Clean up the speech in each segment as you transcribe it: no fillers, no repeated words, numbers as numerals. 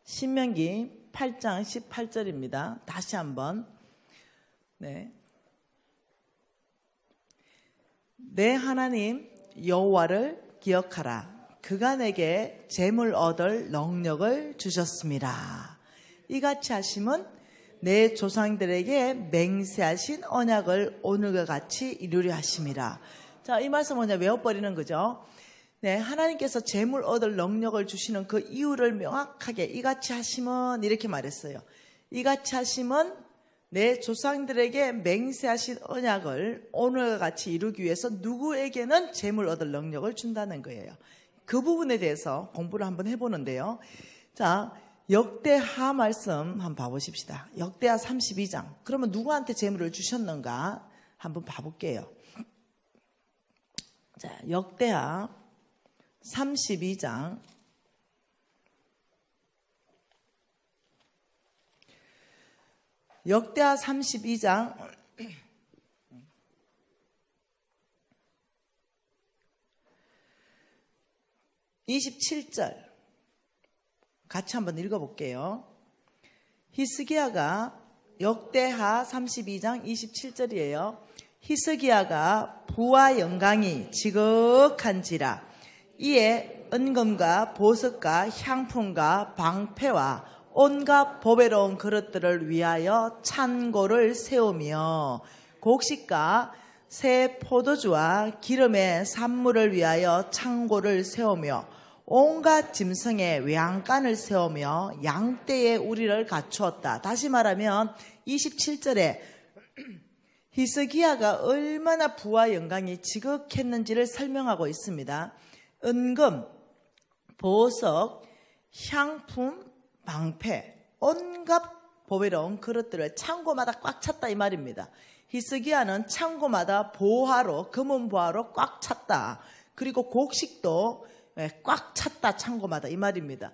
신명기 8장 18절입니다. 다시 한번. 네. 내 하나님 여호와를 기억하라. 그가 내게 재물 얻을 능력을 주셨습니다. 이같이 하심은 내 조상들에게 맹세하신 언약을 오늘과 같이 이루려 하심이라. 자, 이 말씀 뭐냐 외워버리는 거죠. 네, 하나님께서 재물 얻을 능력을 주시는 그 이유를 명확하게 이같이 하심은 이렇게 말했어요. 이같이 하심은 내 조상들에게 맹세하신 언약을 오늘과 같이 이루기 위해서 누구에게는 재물 얻을 능력을 준다는 거예요. 그 부분에 대해서 공부를 한번 해보는데요. 자, 역대하 말씀 한번 봐보십시다. 역대하 32장. 그러면 누구한테 재물을 주셨는가 한번 봐볼게요. 자, 역대하 32장. 역대하 32장 27절 같이 한번 읽어볼게요. 히스기야가 역대하 32장 27절이에요. 히스기야가 부와 영광이 지극한지라 이에 은금과 보석과 향품과 방패와 온갖 보배로운 그릇들을 위하여 창고를 세우며 곡식과 새 포도주와 기름의 산물을 위하여 창고를 세우며 온갖 짐승의 외양간을 세우며 양떼의 우리를 갖추었다. 다시 말하면 27절에 히스기야가 얼마나 부와 영광이 지극했는지를 설명하고 있습니다. 은금, 보석, 향품, 방패, 온갖 보배로운 그릇들을 창고마다 꽉 찼다 이 말입니다. 히스기야는 창고마다 보화로, 금은 보화로 꽉 찼다. 그리고 곡식도 꽉 찼다 창고마다 이 말입니다.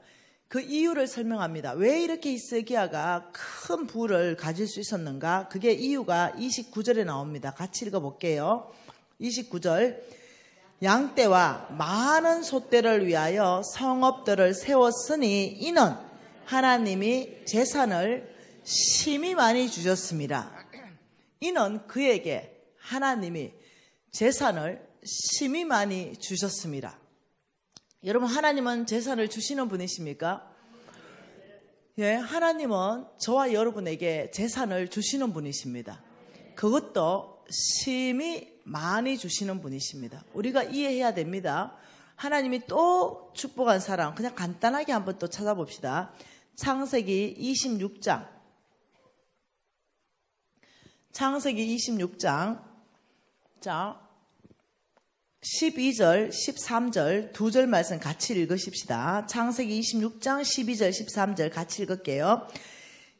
그 이유를 설명합니다. 왜 이렇게 히스기야가 큰 부를 가질 수 있었는가? 그게 이유가 29절에 나옵니다. 같이 읽어볼게요. 29절 양떼와 많은 소떼를 위하여 성읍들을 세웠으니 이는 하나님이 재산을 심히 많이 주셨습니다. 이는 그에게 하나님이 재산을 심히 많이 주셨습니다. 여러분, 하나님은 재산을 주시는 분이십니까? 예, 하나님은 저와 여러분에게 재산을 주시는 분이십니다. 그것도 심히 많이 주시는 분이십니다. 우리가 이해해야 됩니다. 하나님이 또 축복한 사람, 그냥 간단하게 한번 또 찾아봅시다. 창세기 26장. 창세기 26장. 자, 12절, 13절 두 절 말씀 같이 읽으십시다. 창세기 26장 12절, 13절 같이 읽을게요.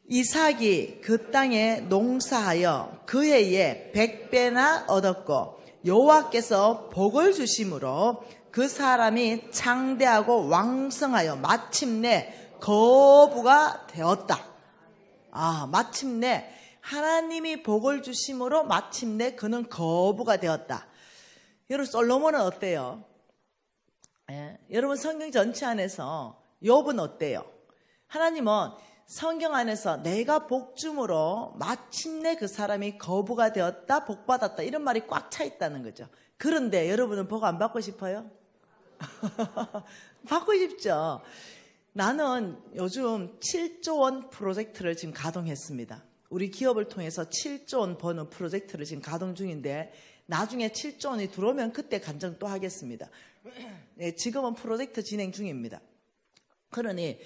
이삭이 그 땅에 농사하여 그 해에 100배나 얻었고 여호와께서 복을 주심으로 그 사람이 창대하고 왕성하여 마침내 거부가 되었다. 마침내 하나님이 복을 주심으로 마침내 그는 거부가 되었다. 여러분, 솔로몬은 어때요? 예, 여러분, 성경 전체 안에서 욥은 어때요? 하나님은 성경 안에서 내가 복 줌으로 마침내 그 사람이 거부가 되었다, 복 받았다 이런 말이 꽉 차 있다는 거죠. 그런데 여러분은 복 안 받고 싶어요? 받고 싶죠. 나는 요즘 7조 원 프로젝트를 지금 가동했습니다. 우리 기업을 통해서 7조 원 버는 프로젝트를 지금 가동 중인데 나중에 7조 원이 들어오면 그때 간증 또 하겠습니다. 네, 지금은 프로젝트 진행 중입니다. 그러니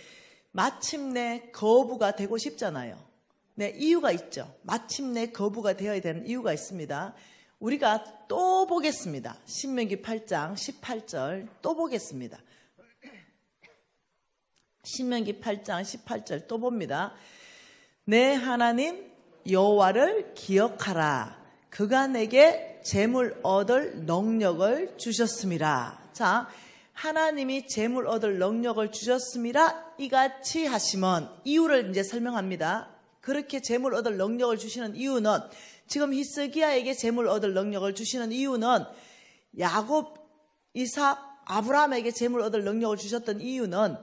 마침내 거부가 되고 싶잖아요. 네, 이유가 있죠. 마침내 거부가 되어야 되는 이유가 있습니다. 우리가 또 보겠습니다. 신명기 8장 18절 또 보겠습니다. 신명기 8장 18절 또 봅니다. 내 하나님 여호와를 기억하라. 그가 내게 재물 얻을 능력을 주셨음이라. 자, 하나님이 재물 얻을 능력을 주셨음이라 이같이 하시면 이유를 이제 설명합니다. 그렇게 재물 얻을 능력을 주시는 이유는 지금 히스기야에게 재물 얻을 능력을 주시는 이유는 야곱, 이삭, 아브라함에게 재물 얻을 능력을 주셨던 이유는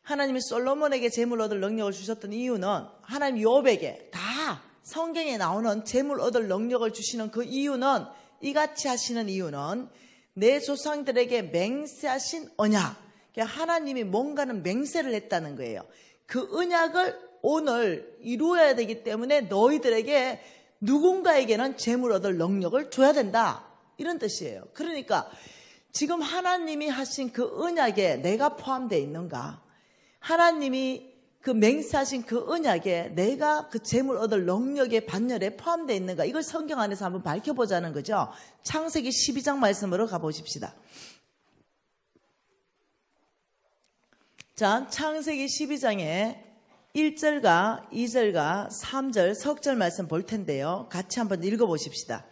하나님이 솔로몬에게 재물 얻을 능력을 주셨던 이유는 하나님 욥에게 다 성경에 나오는 재물 얻을 능력을 주시는 그 이유는 이같이 하시는 이유는 내 조상들에게 맹세하신 언약. 하나님이 뭔가는 맹세를 했다는 거예요. 그 언약을 오늘 이루어야 되기 때문에 너희들에게 누군가에게는 재물 얻을 능력을 줘야 된다. 이런 뜻이에요. 그러니까 지금 하나님이 하신 그 언약에 내가 포함되어 있는가? 하나님이 그 맹세하신 그 언약에 내가 그 재물 얻을 능력의 반열에 포함되어 있는가? 이걸 성경 안에서 한번 밝혀보자는 거죠. 창세기 12장 말씀으로 가보십시다. 자, 창세기 12장에 1절과 2절과 3절 석절 말씀 볼 텐데요. 같이 한번 읽어보십시다.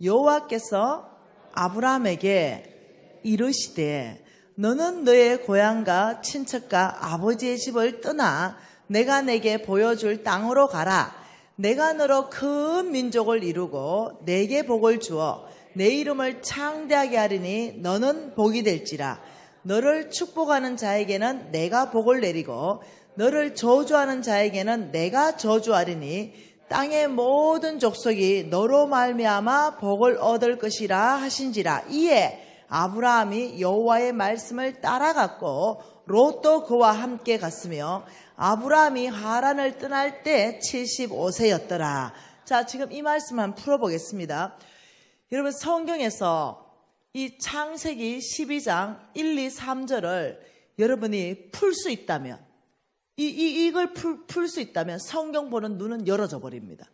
여호와께서 아브라함에게 이르시되 너는 너의 고향과 친척과 아버지의 집을 떠나 내가 내게 보여줄 땅으로 가라. 내가 너로 큰 민족을 이루고 내게 복을 주어 내 이름을 창대하게 하리니 너는 복이 될지라. 너를 축복하는 자에게는 내가 복을 내리고 너를 저주하는 자에게는 내가 저주하리니 땅의 모든 족속이 너로 말미암아 복을 얻을 것이라 하신지라. 이에 아브라함이 여호와의 말씀을 따라갔고 롯도 그와 함께 갔으며 아브라함이 하란을 떠날 때 75세였더라. 자, 지금 이 말씀 한번 풀어보겠습니다. 여러분, 성경에서 이 창세기 12장 1, 2, 3절을 여러분이 풀 수 있다면 이걸 풀 수 있다면 성경 보는 눈은 열어져 버립니다.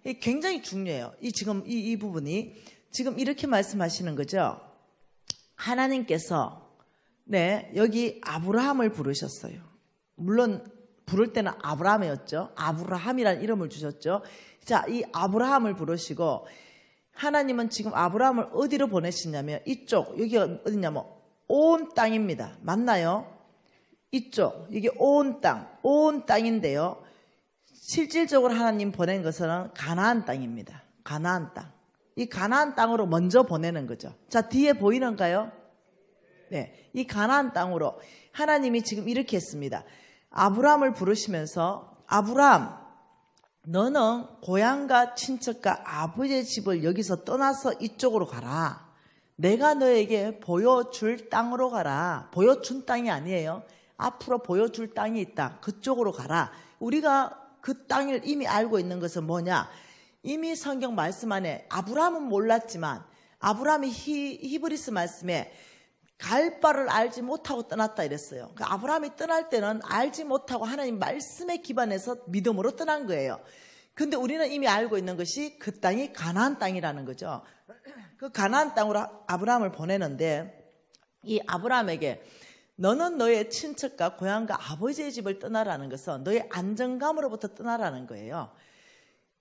이게 굉장히 중요해요. 지금 이 부분이 지금 이렇게 말씀하시는 거죠. 하나님께서 여기 아브라함을 부르셨어요. 물론 부를 때는 아브라함이었죠. 아브라함이라는 이름을 주셨죠. 자, 이 아브라함을 부르시고 하나님은 지금 아브라함을 어디로 보내시냐면 이쪽, 여기가 어디냐면 온 땅입니다. 맞나요? 이쪽, 이게 온 땅인데요. 실질적으로 하나님 보낸 것은 가나안 땅입니다. 가나안 땅. 이 가나안 땅으로 먼저 보내는 거죠. 자, 뒤에 보이는가요? 네, 이 가나안 땅으로 하나님이 지금 이렇게 했습니다. 아브라함을 부르시면서 아브라함, 너는 고향과 친척과 아버지의 집을 여기서 떠나서 이쪽으로 가라. 내가 너에게 보여줄 땅으로 가라. 보여준 땅이 아니에요. 앞으로 보여줄 땅이 있다. 그쪽으로 가라. 우리가 그 땅을 이미 알고 있는 것은 뭐냐? 이미 성경 말씀 안에 아브라함은 몰랐지만 아브라함이 히브리스 말씀에 갈 바를 알지 못하고 떠났다 이랬어요. 그러니까 아브라함이 떠날 때는 알지 못하고 하나님 말씀에 기반해서 믿음으로 떠난 거예요. 근데 우리는 이미 알고 있는 것이 그 땅이 가나안 땅이라는 거죠. 그 가나안 땅으로 아브라함을 보내는데 이 아브라함에게 너는 너의 친척과 고향과 아버지의 집을 떠나라는 것은 너의 안정감으로부터 떠나라는 거예요.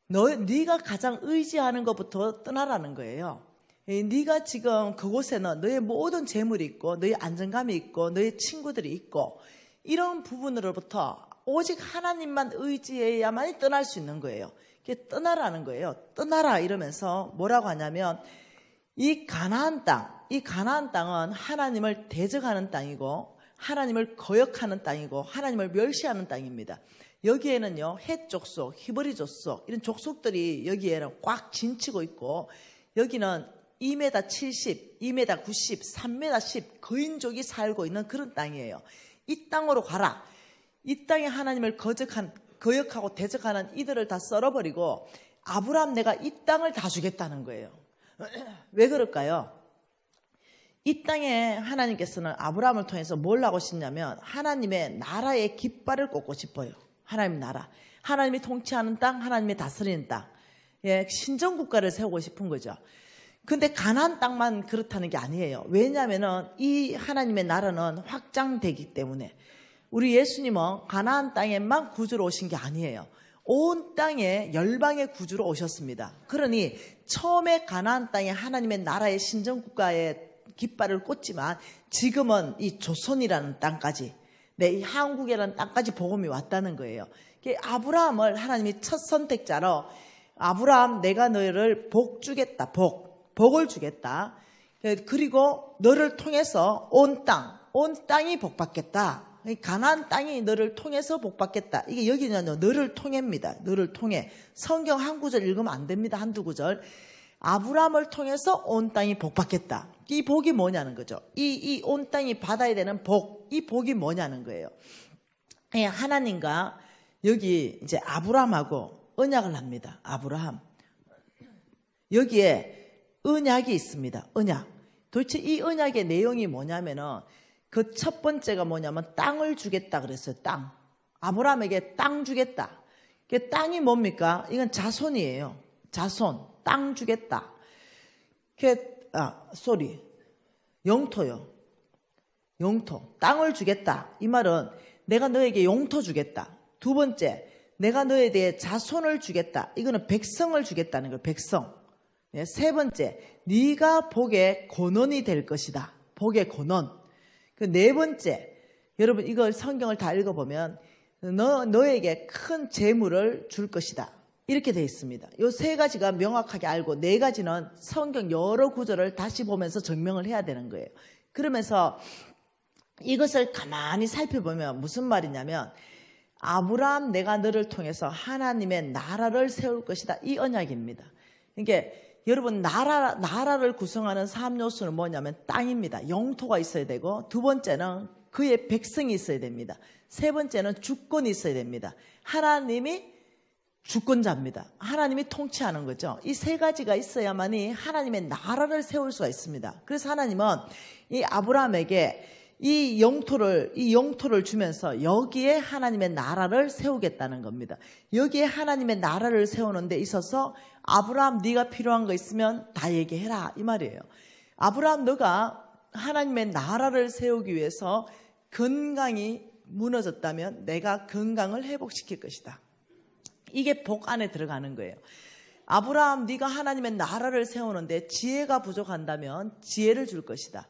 네가 가장 의지하는 것부터 떠나라는 거예요. 네가 지금 그곳에는 너의 모든 재물이 있고 너의 안정감이 있고 너의 친구들이 있고 이런 부분으로부터 오직 하나님만 의지해야만이 떠날 수 있는 거예요. 이게 떠나라는 거예요. 떠나라 이러면서 뭐라고 하냐면 이 가나안 땅은 하나님을 대적하는 땅이고 하나님을 거역하는 땅이고 하나님을 멸시하는 땅입니다. 여기에는요 헷 족속, 히브리 족속 이런 족속들이 여기에는 꽉 진치고 있고 여기는 2m 70, 2m 90, 3m 10 거인족이 살고 있는 그런 땅이에요. 이 땅으로 가라. 이 땅에 하나님을 거역하고 대적하는 이들을 다 썰어버리고 아브라함 내가 이 땅을 다 주겠다는 거예요. 왜 그럴까요? 이 땅에 하나님께서는 아브라함을 통해서 뭘 하고 싶냐면 하나님의 나라의 깃발을 꽂고 싶어요. 하나님 나라. 하나님이 통치하는 땅, 하나님이 다스리는 땅. 신정국가를 세우고 싶은 거죠. 근데 가나안 땅만 그렇다는 게 아니에요. 왜냐하면 이 하나님의 나라는 확장되기 때문에 우리 예수님은 가나안 땅에만 구주로 오신 게 아니에요. 온 땅에 열방의 구주로 오셨습니다. 그러니 처음에 가나안 땅에 하나님의 나라의 신정국가의 깃발을 꽂지만 지금은 이 조선이라는 땅까지 이 한국이라는 땅까지 복음이 왔다는 거예요. 아브라함을 하나님이 첫 선택자로 아브라함 내가 너를 복 주겠다. 복을 주겠다. 그리고 너를 통해서 온 땅이 복받겠다. 가나안 땅이 너를 통해서 복받겠다. 이게 여기는요, 너를 통해입니다. 너를 통해. 성경 한 구절 읽으면 안 됩니다. 한두 구절. 아브라함을 통해서 온 땅이 복받겠다. 이 복이 뭐냐는 거죠. 이 온 땅이 받아야 되는 복, 이 복이 뭐냐는 거예요. 하나님과 여기 이제 아브라함하고 언약을 합니다. 아브라함. 여기에 언약이 있습니다. 언약. 도대체 이 언약의 내용이 뭐냐면은 그 첫 번째가 뭐냐면 땅을 주겠다 그랬어요. 땅. 아브라함에게 땅 주겠다. 그 땅이 뭡니까? 이건 자손이에요. 자손. 땅 주겠다. 영토요. 영토. 땅을 주겠다. 이 말은 내가 너에게 용토 주겠다. 두 번째, 내가 너에 대해 자손을 주겠다. 이거는 백성을 주겠다는 거예요. 백성. 세 번째, 네가 복의 권원이 될 것이다. 복의 권원. 그 네 번째, 여러분 이걸 성경을 다 읽어보면 너에게 큰 재물을 줄 것이다. 이렇게 되어 있습니다. 이 세 가지가 명확하게 알고 네 가지는 성경 여러 구절을 다시 보면서 증명을 해야 되는 거예요. 그러면서 이것을 가만히 살펴보면 무슨 말이냐면 아브라함 내가 너를 통해서 하나님의 나라를 세울 것이다. 이 언약입니다. 그러니까 여러분 나라를 구성하는 3요소는 뭐냐면 땅입니다. 영토가 있어야 되고 두 번째는 그의 백성이 있어야 됩니다. 세 번째는 주권이 있어야 됩니다. 하나님이 주권자입니다. 하나님이 통치하는 거죠. 이 세 가지가 있어야만이 하나님의 나라를 세울 수가 있습니다. 그래서 하나님은 이 아브라함에게 이 영토를 주면서 여기에 하나님의 나라를 세우겠다는 겁니다. 여기에 하나님의 나라를 세우는 데 있어서 아브라함 네가 필요한 거 있으면 다 얘기해라 이 말이에요. 아브라함 너가 하나님의 나라를 세우기 위해서 건강이 무너졌다면 내가 건강을 회복시킬 것이다. 이게 복 안에 들어가는 거예요. 아브라함 네가 하나님의 나라를 세우는데 지혜가 부족한다면 지혜를 줄 것이다.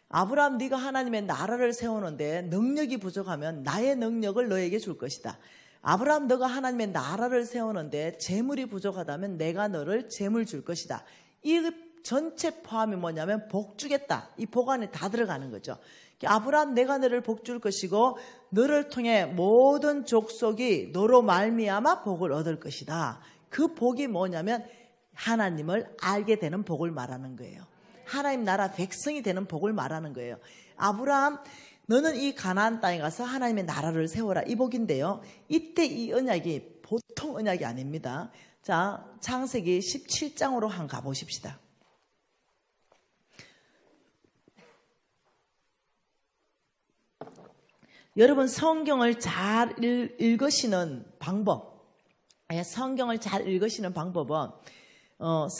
아브라함 네가 하나님의 나라를 세우는데 능력이 부족하면 나의 능력을 너에게 줄 것이다. 아브라함 너가 하나님의 나라를 세우는데 재물이 부족하다면 내가 너를 재물 줄 것이다. 이 전체 포함이 뭐냐면 복 주겠다. 이 복 안에 다 들어가는 거죠. 아브라함 내가 너를 복 줄 것이고 너를 통해 모든 족속이 너로 말미암아 복을 얻을 것이다. 그 복이 뭐냐면 하나님을 알게 되는 복을 말하는 거예요. 하나님 나라 백성이 되는 복을 말하는 거예요. 아브라함 너는 이 가나안 땅에 가서 하나님의 나라를 세워라 이 복인데요. 이때 이 언약이 보통 언약이 아닙니다. 자, 창세기 17장으로 한번 가보십시다. 여러분 성경을 잘 읽으시는 방법, 성경을 잘 읽으시는 방법은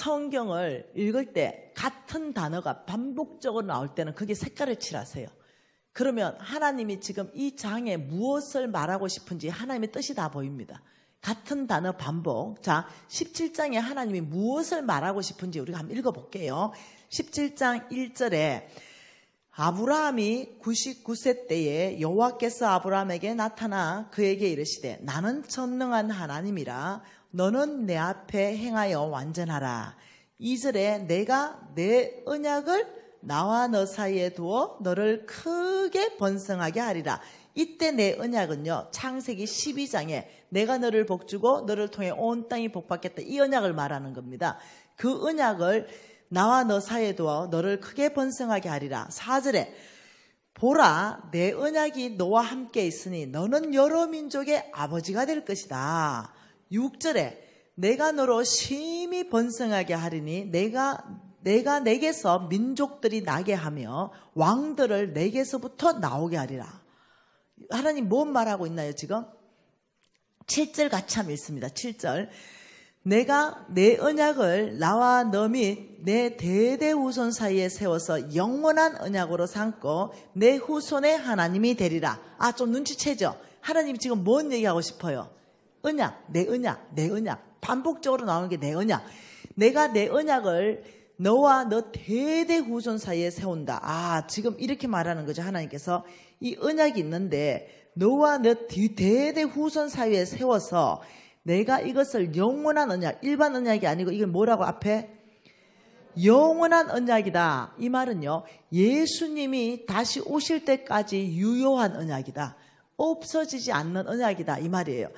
성경을 읽을 때 같은 단어가 반복적으로 나올 때는 거기에 색깔을 칠하세요. 그러면 하나님이 지금 이 장에 무엇을 말하고 싶은지 하나님의 뜻이 다 보입니다. 같은 단어 반복. 자, 17장에 하나님이 무엇을 말하고 싶은지 우리가 한번 읽어볼게요. 17장 1절에 아브라함이 99세 때에 여호와께서 아브라함에게 나타나 그에게 이르시되 나는 전능한 하나님이라 너는 내 앞에 행하여 완전하라. 2절에 내가 내 언약을 나와 너 사이에 두어 너를 크게 번성하게 하리라. 이때 내 언약은요 창세기 12장에 내가 너를 복주고 너를 통해 온 땅이 복받겠다 이 언약을 말하는 겁니다. 그 언약을 나와 너 사이에 두어 너를 크게 번성하게 하리라. 4절에 보라 내 언약이 너와 함께 있으니 너는 여러 민족의 아버지가 될 것이다. 6절에 내가 너로 심히 번성하게 하리니 내가 내게서 민족들이 나게 하며 왕들을 내게서부터 나오게 하리라. 하나님 뭔 말하고 있나요 지금? 7절 같이 한번 읽습니다. 7절 내가 내 언약을 나와 너 및 내 대대 후손 사이에 세워서 영원한 언약으로 삼고 내 후손의 하나님이 되리라. 좀 눈치채죠? 하나님이 지금 뭔 얘기하고 싶어요? 언약, 내 언약, 내 언약. 반복적으로 나오는 게 내 언약. 내가 내 언약을 너와 너 대대 후손 사이에 세운다. 지금 이렇게 말하는 거죠. 하나님께서 이 언약이 있는데 너와 너 대대 후손 사이에 세워서 내가 이것을 영원한 언약, 일반 언약이 아니고 이걸 뭐라고 앞에? 영원한 언약이다. 이 말은요, 예수님이 다시 오실 때까지 유효한 언약이다. 없어지지 않는 언약이다. 이 말이에요.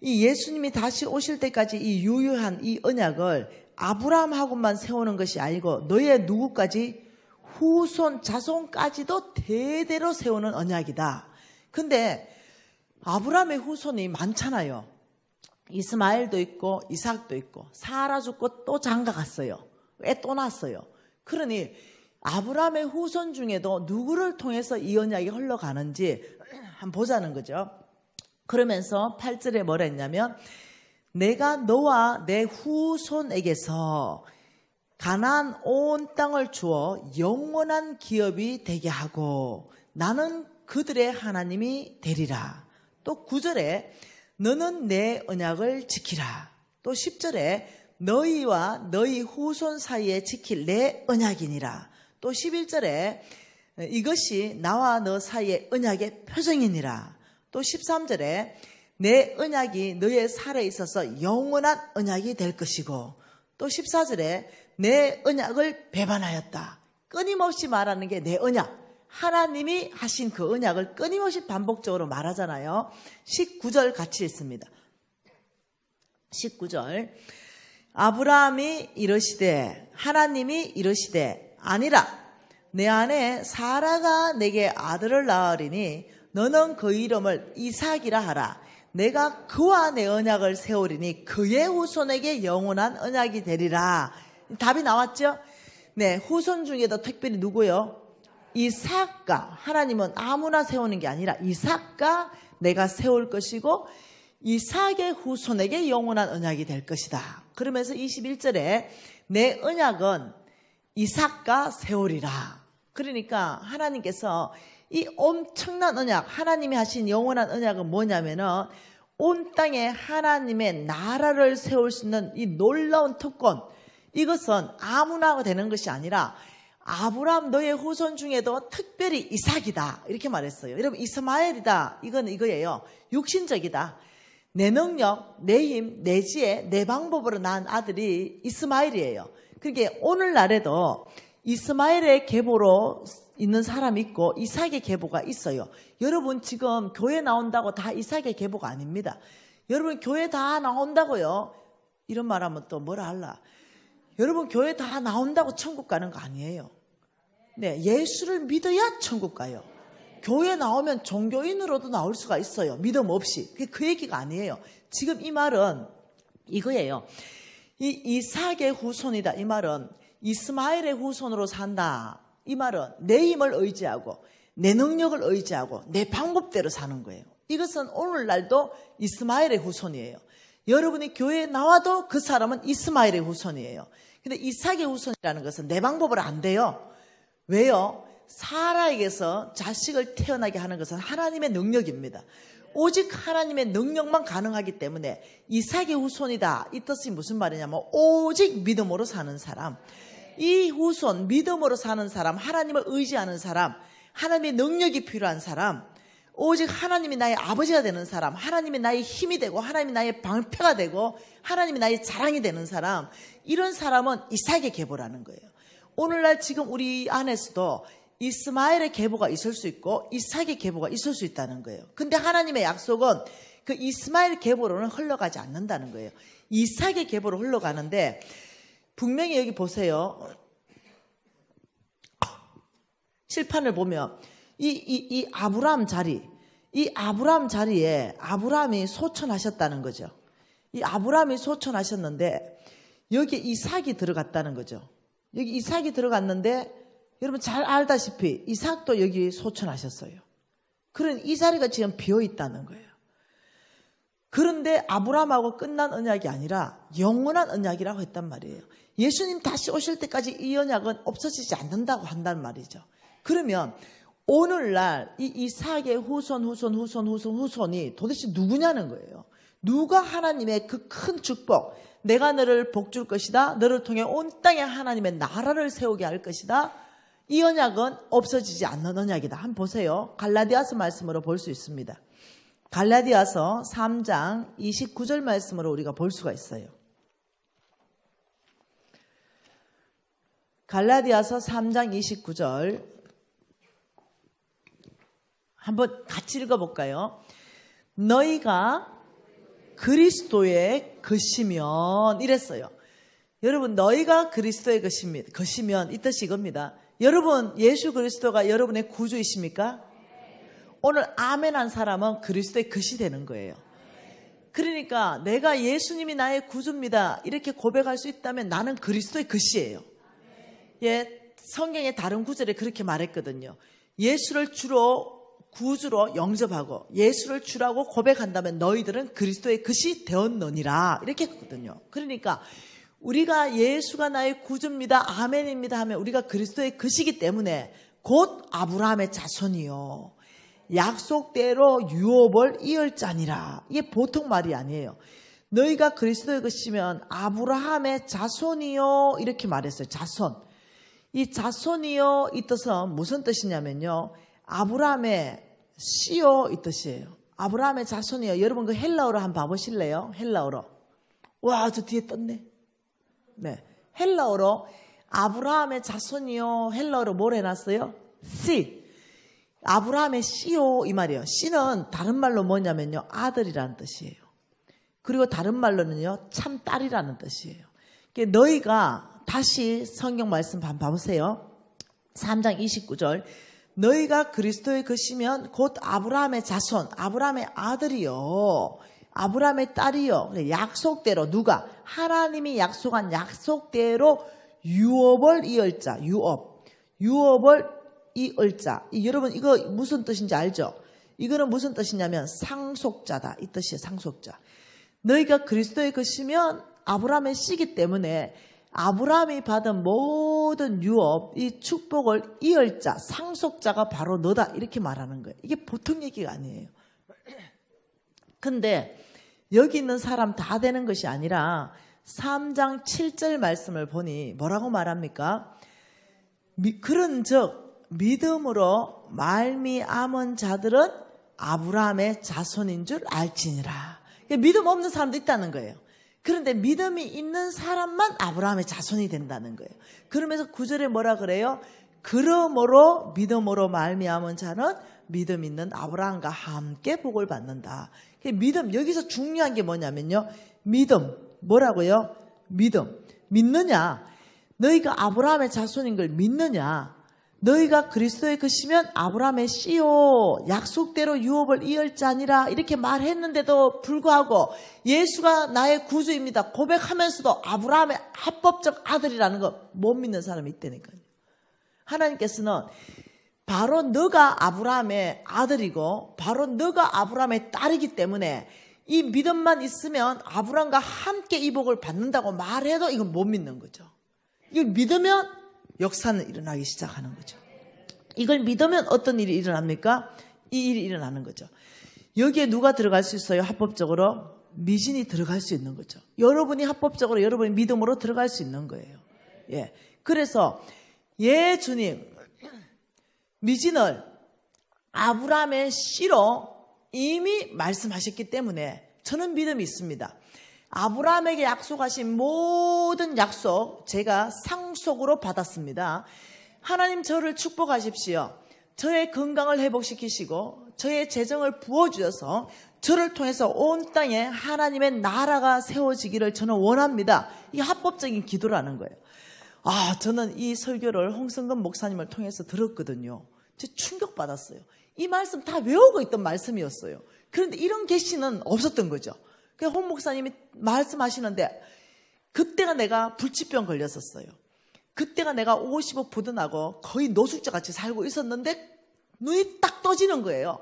이 예수님이 다시 오실 때까지 이 유효한 이 언약을 아브라함하고만 세우는 것이 아니고 너의 누구까지 후손 자손까지도 대대로 세우는 언약이다. 근데 아브라함의 후손이 많잖아요. 이스마엘도 있고 이삭도 있고 사라 죽고 또 장가 갔어요. 애 또 낳았어요. 그러니 아브라함의 후손 중에도 누구를 통해서 이 언약이 흘러가는지 한번 보자는 거죠. 그러면서 8절에 뭐라 했냐면 내가 너와 내 후손에게서 가나안 온 땅을 주어 영원한 기업이 되게 하고 나는 그들의 하나님이 되리라. 또 9절에 너는 내 언약을 지키라. 또 10절에 너희와 너희 후손 사이에 지킬 내 언약이니라. 또 11절에 이것이 나와 너 사이의 언약의 표정이니라. 또 13절에 내 언약이 너의 살에 있어서 영원한 언약이 될 것이고 또 14절에 내 언약을 배반하였다. 끊임없이 말하는 게 내 언약. 하나님이 하신 그 언약을 끊임없이 반복적으로 말하잖아요. 19절 같이 읽습니다. 19절 아브라함이 이르시되 하나님이 이르시되 아니라 내 안에 사라가 내게 아들을 낳으리니 너는 그 이름을 이삭이라 하라. 내가 그와 내 언약을 세우리니 그의 후손에게 영원한 언약이 되리라. 답이 나왔죠? 네, 후손 중에도 특별히 누구요? 이삭과, 하나님은 아무나 세우는 게 아니라 이삭과 내가 세울 것이고 이삭의 후손에게 영원한 언약이 될 것이다. 그러면서 21절에 내 언약은 이삭과 세우리라. 그러니까 하나님께서 이 엄청난 언약, 하나님이 하신 영원한 언약은 뭐냐면은 온 땅에 하나님의 나라를 세울 수 있는 이 놀라운 특권, 이것은 아무나 되는 것이 아니라 아브라함 너의 후손 중에도 특별히 이삭이다. 이렇게 말했어요. 여러분 이스마엘이다. 이건 이거예요. 육신적이다. 내 능력, 내 힘, 내 지혜, 내 방법으로 낳은 아들이 이스마엘이에요. 그러니까 오늘날에도 이스마엘의 계보로 있는 사람이 있고 이삭의 계보가 있어요. 여러분 지금 교회 나온다고 다 이삭의 계보가 아닙니다. 여러분 교회 다 나온다고요. 이런 말하면 또 뭐라 할라. 여러분 교회 다 나온다고 천국 가는 거 아니에요. 네, 예수를 믿어야 천국 가요. 교회 나오면 종교인으로도 나올 수가 있어요. 믿음 없이. 그 얘기가 아니에요. 지금 이 말은 이거예요. 이 이삭의 후손이다. 이 말은 이스마엘의 후손으로 산다. 이 말은 내 힘을 의지하고 내 능력을 의지하고 내 방법대로 사는 거예요. 이것은 오늘날도 이스마엘의 후손이에요. 여러분이 교회에 나와도 그 사람은 이스마엘의 후손이에요. 근데 이삭의 후손이라는 것은 내 방법으로 안 돼요. 왜요? 사라에게서 자식을 태어나게 하는 것은 하나님의 능력입니다. 오직 하나님의 능력만 가능하기 때문에 이삭의 후손이다. 이 뜻이 무슨 말이냐면 오직 믿음으로 사는 사람. 이 후손, 믿음으로 사는 사람, 하나님을 의지하는 사람, 하나님의 능력이 필요한 사람, 오직 하나님이 나의 아버지가 되는 사람, 하나님이 나의 힘이 되고 하나님이 나의 방패가 되고 하나님이 나의 자랑이 되는 사람, 이런 사람은 이삭의 계보라는 거예요. 오늘날 지금 우리 안에서도 이스마엘의 계보가 있을 수 있고 이삭의 계보가 있을 수 있다는 거예요. 근데 하나님의 약속은 그 이스마엘 계보로는 흘러가지 않는다는 거예요. 이삭의 계보로 흘러가는데 분명히 여기 보세요. 칠판을 보면 이 아브라함 자리, 이 아브라함 자리에 아브라함이 소천하셨다는 거죠. 이 아브라함이 소천하셨는데 여기 이삭이 들어갔다는 거죠. 여기 이삭이 들어갔는데 여러분 잘 알다시피 이삭도 여기 소천하셨어요. 그런 이 자리가 지금 비어 있다는 거예요. 그런데 아브라함하고 끝난 언약이 아니라 영원한 언약이라고 했단 말이에요. 예수님 다시 오실 때까지 이 언약은 없어지지 않는다고 한단 말이죠. 그러면 오늘날 이 이삭의 후손이 도대체 누구냐는 거예요. 누가 하나님의 그 큰 축복, 내가 너를 복줄 것이다, 너를 통해 온 땅에 하나님의 나라를 세우게 할 것이다, 이 언약은 없어지지 않는 언약이다. 한번 보세요. 갈라디아서 말씀으로 볼 수 있습니다. 갈라디아서 3장 29절 말씀으로 우리가 볼 수가 있어요. 갈라디아서 3장 29절 한번 같이 읽어볼까요? 너희가 그리스도의 것이면 이랬어요. 여러분, 너희가 그리스도의 것이면 이 뜻이 이겁니다. 여러분, 예수 그리스도가 여러분의 구주이십니까? 오늘 아멘 한 사람은 그리스도의 것이 되는 거예요. 그러니까 내가 예수님이 나의 구주입니다 이렇게 고백할 수 있다면 나는 그리스도의 것이에요. 예, 성경의 다른 구절에 그렇게 말했거든요. 예수를 주로 구주로 영접하고 예수를 주라고 고백한다면 너희들은 그리스도의 것이 되었느니라 이렇게 했거든요. 그러니까 우리가 예수가 나의 구주입니다 아멘입니다 하면 우리가 그리스도의 것이기 때문에 곧 아브라함의 자손이요 약속대로 유업을 이을 자니라. 이게 보통 말이 아니에요. 너희가 그리스도의 것이면 아브라함의 자손이요 이렇게 말했어요. 자손. 이 자손이요 이 뜻은 무슨 뜻이냐면요, 아브라함의 씨요 이 뜻이에요. 아브라함의 자손이요. 여러분 그 헬라어로 한번 봐보실래요? 헬라어로. 와, 저 뒤에 떴네. 네, 헬라어로 아브라함의 자손이요 헬라어로 뭘 해놨어요? 씨. 아브라함의 씨요 이 말이에요. 씨는 다른 말로 뭐냐면요, 아들이라는 뜻이에요. 그리고 다른 말로는요, 참 딸이라는 뜻이에요. 그러니까 너희가 다시 성경 말씀 한번 봐보세요. 3장 29절 너희가 그리스도의 것이면 곧 아브라함의 자손, 아브라함의 아들이요 아브라함의 딸이요 약속대로 누가? 하나님이 약속한 약속대로 유업을 이을 자. 유업을 이을 자. 여러분 이거 무슨 뜻인지 알죠? 이거는 무슨 뜻이냐면 상속자다 이 뜻이에요. 상속자. 너희가 그리스도의 것이면 아브라함의 씨기 때문에 아브라함이 받은 모든 유업, 이 축복을 이을 자, 상속자가 바로 너다 이렇게 말하는 거예요. 이게 보통 얘기가 아니에요. 근데 여기 있는 사람 다 되는 것이 아니라 3장 7절 말씀을 보니 뭐라고 말합니까? 그런즉 믿음으로 말미암은 자들은 아브라함의 자손인 줄 알지니라. 믿음 없는 사람도 있다는 거예요. 그런데 믿음이 있는 사람만 아브라함의 자손이 된다는 거예요. 그러면서 9절에 뭐라 그래요? 그러므로 믿음으로 말미암은 자는 믿음 있는 아브라함과 함께 복을 받는다. 믿음, 여기서 중요한 게 뭐냐면요, 믿음. 뭐라고요? 믿음. 믿느냐? 너희가 아브라함의 자손인 걸 믿느냐? 너희가 그리스도의 것이면 아브라함의 씨요 약속대로 유업을 이을 자니라 이렇게 말했는데도 불구하고 예수가 나의 구주입니다 고백하면서도 아브라함의 합법적 아들이라는 거 못 믿는 사람이 있다니까요. 하나님께서는 바로 너가 아브라함의 아들이고 바로 너가 아브라함의 딸이기 때문에 이 믿음만 있으면 아브라함과 함께 이 복을 받는다고 말해도 이건 못 믿는 거죠. 이걸 믿으면 역사는 일어나기 시작하는 거죠. 이걸 믿으면 어떤 일이 일어납니까? 이 일이 일어나는 거죠. 여기에 누가 들어갈 수 있어요? 합법적으로? 미신이 들어갈 수 있는 거죠. 여러분이 합법적으로 여러분의 믿음으로 들어갈 수 있는 거예요. 예. 그래서 주님 미신을 아브라함의 씨로 이미 말씀하셨기 때문에 저는 믿음이 있습니다. 아브라함에게 약속하신 모든 약속 제가 상속으로 받았습니다. 하나님 저를 축복하십시오. 저의 건강을 회복시키시고 저의 재정을 부어주셔서 저를 통해서 온 땅에 하나님의 나라가 세워지기를 저는 원합니다. 이게 합법적인 기도라는 거예요. 저는 이 설교를 홍성근 목사님을 통해서 들었거든요. 진짜 충격받았어요. 이 말씀 다 외우고 있던 말씀이었어요. 그런데 이런 계시는 없었던 거죠. 홍 목사님이 말씀하시는데 그때가 내가 불치병 걸렸었어요. 그때가 내가 50억 부도나고 거의 노숙자같이 살고 있었는데 눈이 딱 떠지는 거예요.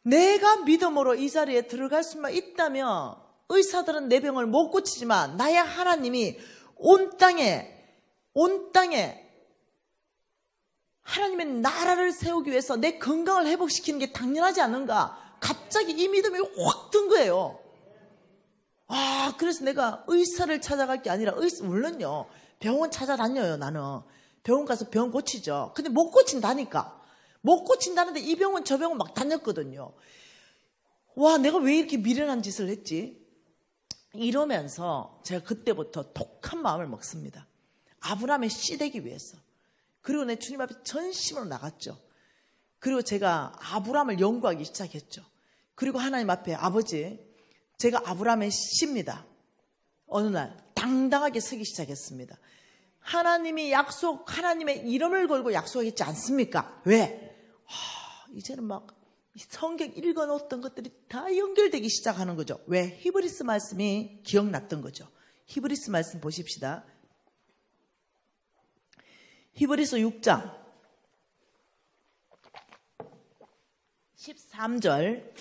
내가 믿음으로 이 자리에 들어갈 수만 있다면 의사들은 내 병을 못 고치지만 나의 하나님이 온 땅에 하나님의 나라를 세우기 위해서 내 건강을 회복시키는 게 당연하지 않은가. 갑자기 이 믿음이 확 든 거예요. 그래서 내가 의사를 찾아갈 게 아니라 물론요 병원 찾아다녀요. 나는 병원 가서 병 고치죠. 근데 못 고친다니까. 못 고친다는데 이 병원 저 병원 막 다녔거든요. 내가 왜 이렇게 미련한 짓을 했지? 이러면서 제가 그때부터 독한 마음을 먹습니다. 아브라함의 씨 되기 위해서. 그리고 내 주님 앞에 전심으로 나갔죠. 그리고 제가 아브라함을 연구하기 시작했죠. 그리고 하나님 앞에 아버지, 제가 아브라함의 씨입니다. 어느 날 당당하게 서기 시작했습니다. 하나님이 하나님의 이름을 걸고 약속했지 않습니까? 왜? 이제는 막 성경 읽어놓았던 것들이 다 연결되기 시작하는 거죠. 왜? 히브리스 말씀이 기억났던 거죠. 히브리스 말씀 보십시다. 히브리서 6장 13절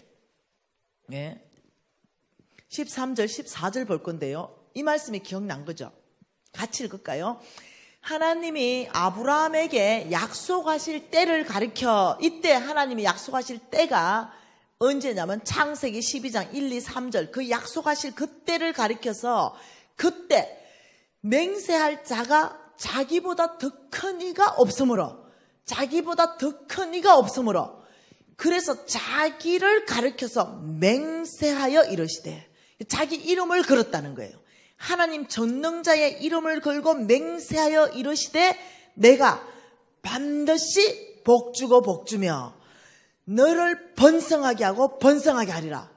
13절 14절 볼 건데요. 이 말씀이 기억난 거죠. 같이 읽을까요? 하나님이 아브라함에게 약속하실 때를 가리켜, 이때 하나님이 약속하실 때가 언제냐면 창세기 12장 1, 2, 3절 그 약속하실 그때를 가리켜서 그때 맹세할 자가 자기보다 더 큰 이가 없으므로, 자기보다 더 큰 이가 없으므로, 그래서 자기를 가리켜서 맹세하여 이르시되, 자기 이름을 걸었다는 거예요. 하나님 전능자의 이름을 걸고 맹세하여 이르시되 내가 반드시 복주고 복주며 너를 번성하게 하고 번성하게 하리라.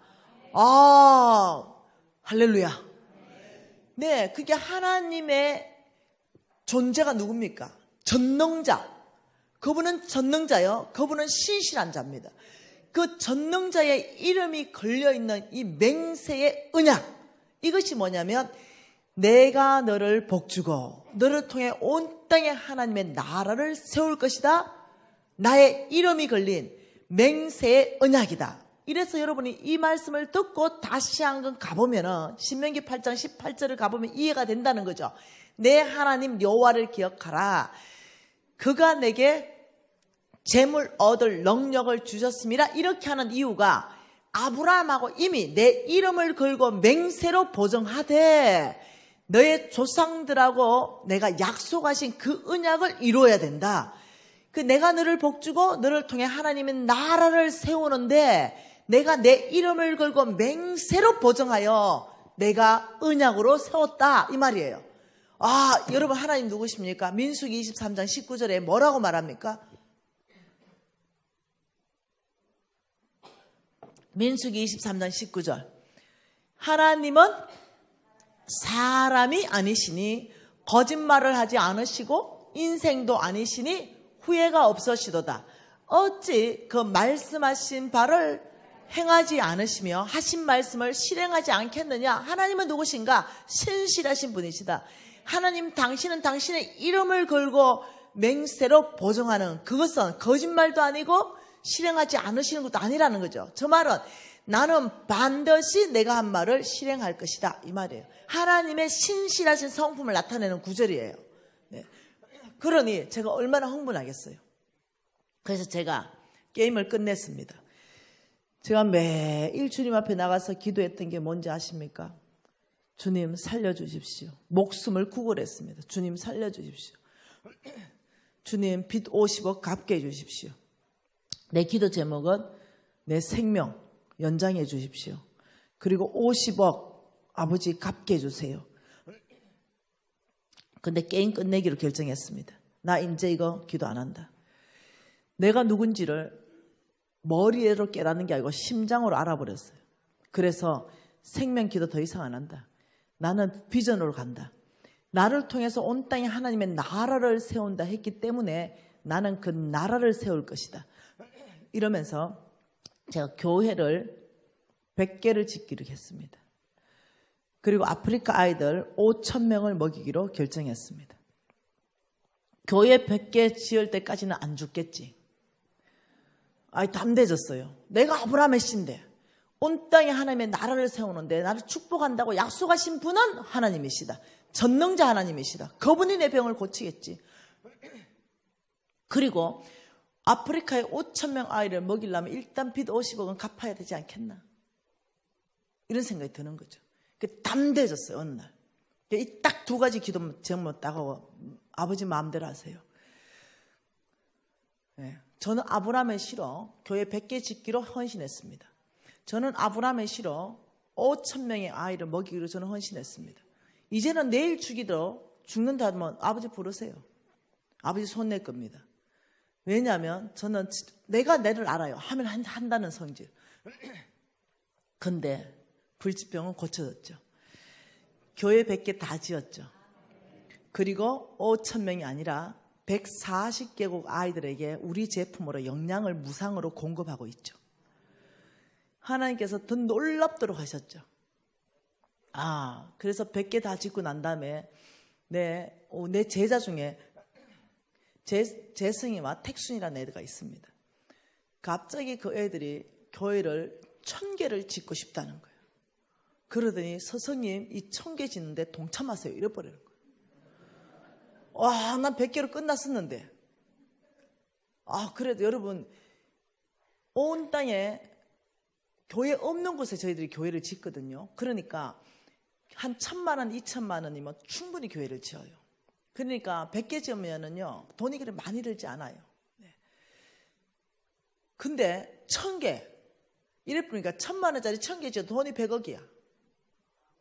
할렐루야. 네, 그게 하나님의 존재가 누굽니까? 전능자. 그분은 전능자요. 그분은 신실한 자입니다. 그 전능자의 이름이 걸려있는 이 맹세의 언약, 이것이 뭐냐면 내가 너를 복주고 너를 통해 온 땅에 하나님의 나라를 세울 것이다. 나의 이름이 걸린 맹세의 언약이다. 이래서 여러분이 이 말씀을 듣고 다시 한번 가보면 신명기 8장 18절을 가보면 이해가 된다는 거죠. 내 하나님 여호와를 기억하라. 그가 내게 재물 얻을 능력을 주셨습니다. 이렇게 하는 이유가 아브라함하고 이미 내 이름을 걸고 맹세로 보증하되 너의 조상들하고 내가 약속하신 그 언약을 이루어야 된다. 그 내가 너를 복주고 너를 통해 하나님의 나라를 세우는데 내가 내 이름을 걸고 맹세로 보증하여 내가 언약으로 세웠다, 이 말이에요. 여러분 하나님 누구십니까? 민수기 23장 19절에 뭐라고 말합니까? 민수기 23장 19절. 하나님은 사람이 아니시니 거짓말을 하지 않으시고 인생도 아니시니 후회가 없으시도다. 어찌 그 말씀하신 바를 행하지 않으시며 하신 말씀을 실행하지 않겠느냐? 하나님은 누구신가? 신실하신 분이시다. 하나님 당신은 당신의 이름을 걸고 맹세로 보증하는, 그것은 거짓말도 아니고 실행하지 않으시는 것도 아니라는 거죠. 저 말은 나는 반드시 내가 한 말을 실행할 것이다, 이 말이에요. 하나님의 신실하신 성품을 나타내는 구절이에요. 네. 그러니 제가 얼마나 흥분하겠어요. 그래서 제가 게임을 끝냈습니다. 제가 매일 주님 앞에 나가서 기도했던 게 뭔지 아십니까? 주님 살려주십시오. 목숨을 구걸했습니다. 주님 살려주십시오. 주님 빚 50억 갚게 해주십시오. 내 기도 제목은 내 생명 연장해 주십시오. 그리고 50억 아버지 갚게 해주세요. 근데 게임 끝내기로 결정했습니다. 나 이제 이거 기도 안 한다. 내가 누군지를 머리로 깨닫는 게 아니고 심장으로 알아버렸어요. 그래서 생명 기도 더 이상 안 한다. 나는 비전으로 간다. 나를 통해서 온 땅에 하나님의 나라를 세운다 했기 때문에 나는 그 나라를 세울 것이다. 이러면서 제가 교회를 100개를 짓기로 했습니다. 그리고 아프리카 아이들 5,000명을 먹이기로 결정했습니다. 교회 100개 지을 때까지는 안 죽겠지. 담대해졌어요. 내가 아브라함의 씨인데 온 땅에 하나님의 나라를 세우는데 나를 축복한다고 약속하신 분은 하나님이시다. 전능자 하나님이시다. 그분이 내 병을 고치겠지. 그리고 아프리카의 5,000명 아이를 먹이려면 일단 빚 50억은 갚아야 되지 않겠나? 이런 생각이 드는 거죠. 담대해졌어요, 어느 날. 이 딱 두 가지 기도 제목 따가워. 아버지 마음대로 하세요. 네. 저는 아브라함의 씨로 교회 100개 짓기로 헌신했습니다. 저는 아브라함의 씨로 5,000명의 아이를 먹이기로 저는 헌신했습니다. 이제는 내일 주기도 죽는다 하면 아버지 부르세요. 아버지 손 낼 겁니다. 왜냐하면 저는 내가 내를 알아요. 하면 한다는 성질. 근데 불치병은 고쳐졌죠. 교회 100개 다 지었죠. 그리고 5,000명이 아니라 140개국 아이들에게 우리 제품으로 영양을 무상으로 공급하고 있죠. 하나님께서 더 놀랍도록 하셨죠. 그래서 100개 다 짓고 난 다음에 내 제자 중에 재승이와 택순이라는 애들가 있습니다. 갑자기 그 애들이 교회를 1000개를 짓고 싶다는 거예요. 그러더니 서성님 이 1000개 짓는데 동참하세요. 이래버리는 거예요. 난 100개로 끝났었는데. 그래도 여러분, 온 땅에 교회 없는 곳에 저희들이 교회를 짓거든요. 그러니까 한 1,000만 원, 2,000만 원이면 충분히 교회를 지어요. 그러니까 100개 지으면은요, 돈이 그렇게 많이 들지 않아요. 근데 1,000개, 이래 보니까 1,000만 원짜리 1,000개 지어도 돈이 100억이야.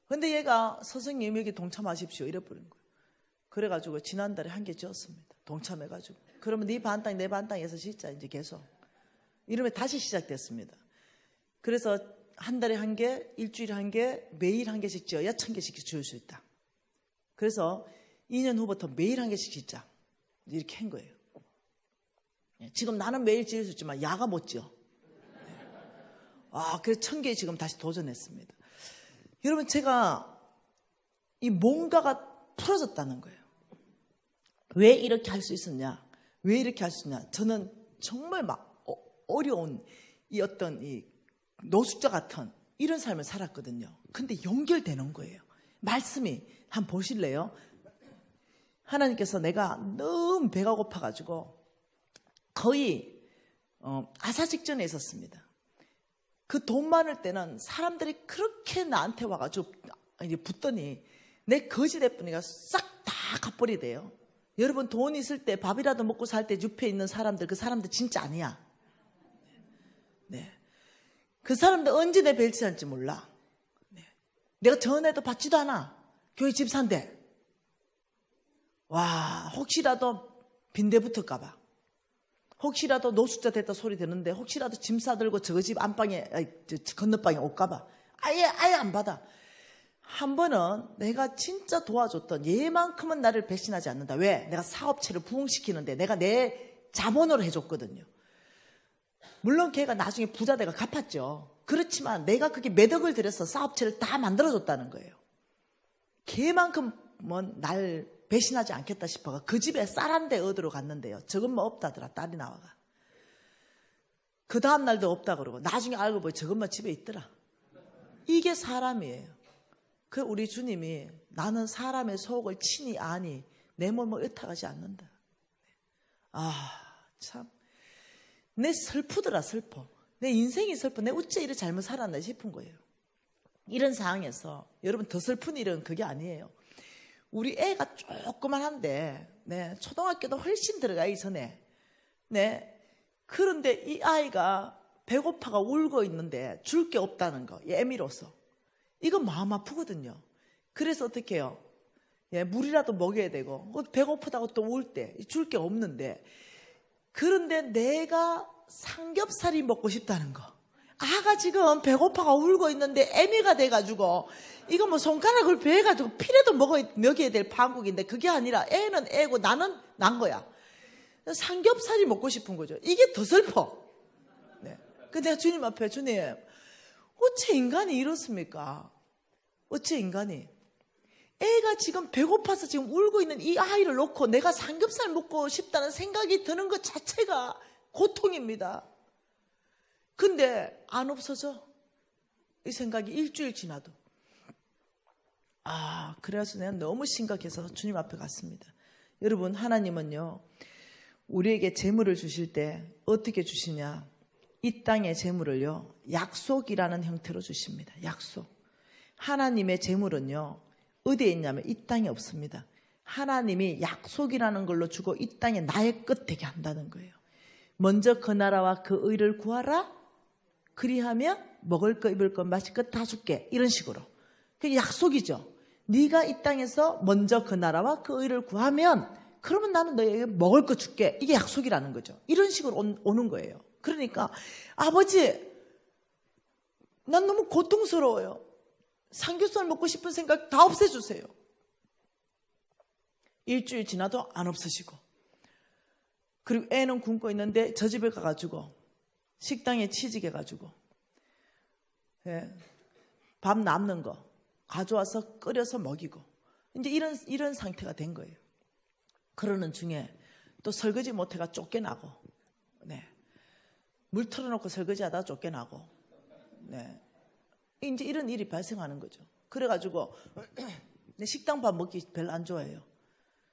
근데 얘가 선생님 여기 동참하십시오. 이래 버린 거예요. 그래가지고 지난달에 1개 지었습니다. 동참해가지고. 그러면 네 반 땅, 내 반 땅에서 짓자, 이제 계속. 이러면 다시 시작됐습니다. 그래서 한 달에 1개, 일주일에 1개, 매일 1개씩 지어야 1,000개씩 지을 수 있다. 그래서 2년 후부터 매일 1개씩 짓자. 이렇게 한 거예요. 지금 나는 매일 지을 수 있지만 야가 못 지어. 그래서 1,000개 지금 다시 도전했습니다. 여러분, 제가 이 뭔가가 풀어졌다는 거예요. 왜 이렇게 할 수 있었냐? 왜 이렇게 할 수 있냐? 저는 정말 막 어려운 이 어떤 이 노숙자 같은 이런 삶을 살았거든요. 근데 연결되는 거예요. 말씀이 한번 보실래요? 하나님께서 내가 너무 배가 고파가지고 거의 아사 직전에 있었습니다. 그 돈 많을 때는 사람들이 그렇게 나한테 와가지고 이제 붙더니 내 거지대뿐이가 싹 다 갚버리대요. 여러분, 돈 있을 때 밥이라도 먹고 살 때 옆에 있는 사람들, 그 사람들 진짜 아니야. 네. 그 사람들 언제 내 벨치할지 몰라. 네. 내가 전화해도 받지도 않아. 교회 집사인데. 혹시라도 빈대 붙을까봐. 혹시라도 노숙자 됐다 소리 듣는데 혹시라도 짐 싸들고 저 집 안방에, 건너방에 올까봐. 아예 안 받아. 한 번은 내가 진짜 도와줬던 얘만큼은 나를 배신하지 않는다. 왜? 내가 사업체를 부흥시키는데 내가 내 자본으로 해줬거든요. 물론 걔가 나중에 부자 돼가 갚았죠. 그렇지만 내가 그게 몇 억을 들여서 사업체를 다 만들어줬다는 거예요. 걔만큼은 날 배신하지 않겠다 싶어가 그 집에 쌀 한 대 얻으러 갔는데요. 저건 뭐 없다더라. 딸이 나와가. 그 다음 날도 없다 그러고 나중에 알고 보니 저것만 집에 있더라. 이게 사람이에요. 그 우리 주님이 나는 사람의 속을 친히 아니 내 몸을 의탁하지 않는다. 참. 내 슬프더라. 슬퍼. 내 인생이 슬퍼. 내 어째 이렇게 잘못 살았나 싶은 거예요. 이런 상황에서 여러분 더 슬픈 일은 그게 아니에요. 우리 애가 조그만한데 초등학교도 훨씬 들어가기 전에 그런데 이 아이가 배고파가 울고 있는데 줄 게 없다는 거. 애미로서. 이건 마음 아프거든요. 그래서 어떻게 해요? 물이라도 먹여야 되고 배고프다고 또 울 때 줄 게 없는데 그런데 내가 삼겹살이 먹고 싶다는 거. 아가 지금 배고파가 울고 있는데 애미가 돼가지고 이거 뭐 손가락을 베가지고 피라도 먹여야 될 판국인데 그게 아니라 애는 애고 나는 난 거야. 삼겹살이 먹고 싶은 거죠. 이게 더 슬퍼. 근데 내가 주님 앞에 주님 어째 인간이 이렇습니까? 어째 인간이 애가 지금 배고파서 지금 울고 있는 이 아이를 놓고 내가 삼겹살 먹고 싶다는 생각이 드는 것 자체가 고통입니다. 근데 안 없어져. 이 생각이 일주일 지나도. 그래서 내가 너무 심각해서 주님 앞에 갔습니다. 여러분, 하나님은요 우리에게 재물을 주실 때 어떻게 주시냐? 이 땅의 재물을요 약속이라는 형태로 주십니다. 약속. 하나님의 재물은요 어디에 있냐면 이 땅에 없습니다. 하나님이 약속이라는 걸로 주고 이 땅에 나의 끝 되게 한다는 거예요. 먼저 그 나라와 그 의를 구하라. 그리하면 먹을 거 입을 거 마실 거 다 줄게. 이런 식으로. 그게 약속이죠. 네가 이 땅에서 먼저 그 나라와 그 의를 구하면 그러면 나는 너에게 먹을 거 줄게. 이게 약속이라는 거죠. 이런 식으로 오는 거예요. 그러니까 아버지, 난 너무 고통스러워요. 삼겹살 먹고 싶은 생각 다 없애주세요. 일주일 지나도 안 없으시고, 그리고 애는 굶고 있는데 저 집에 가가지고 식당에 취직해가지고 밥 남는 거 가져와서 끓여서 먹이고, 이제 이런 상태가 된 거예요. 그러는 중에 또 설거지 못해가 쫓겨나고, 물 틀어놓고 설거지하다가 쫓겨나고, 이제 이런 일이 발생하는 거죠. 그래가지고 내 식당 밥 먹기 별로 안 좋아해요.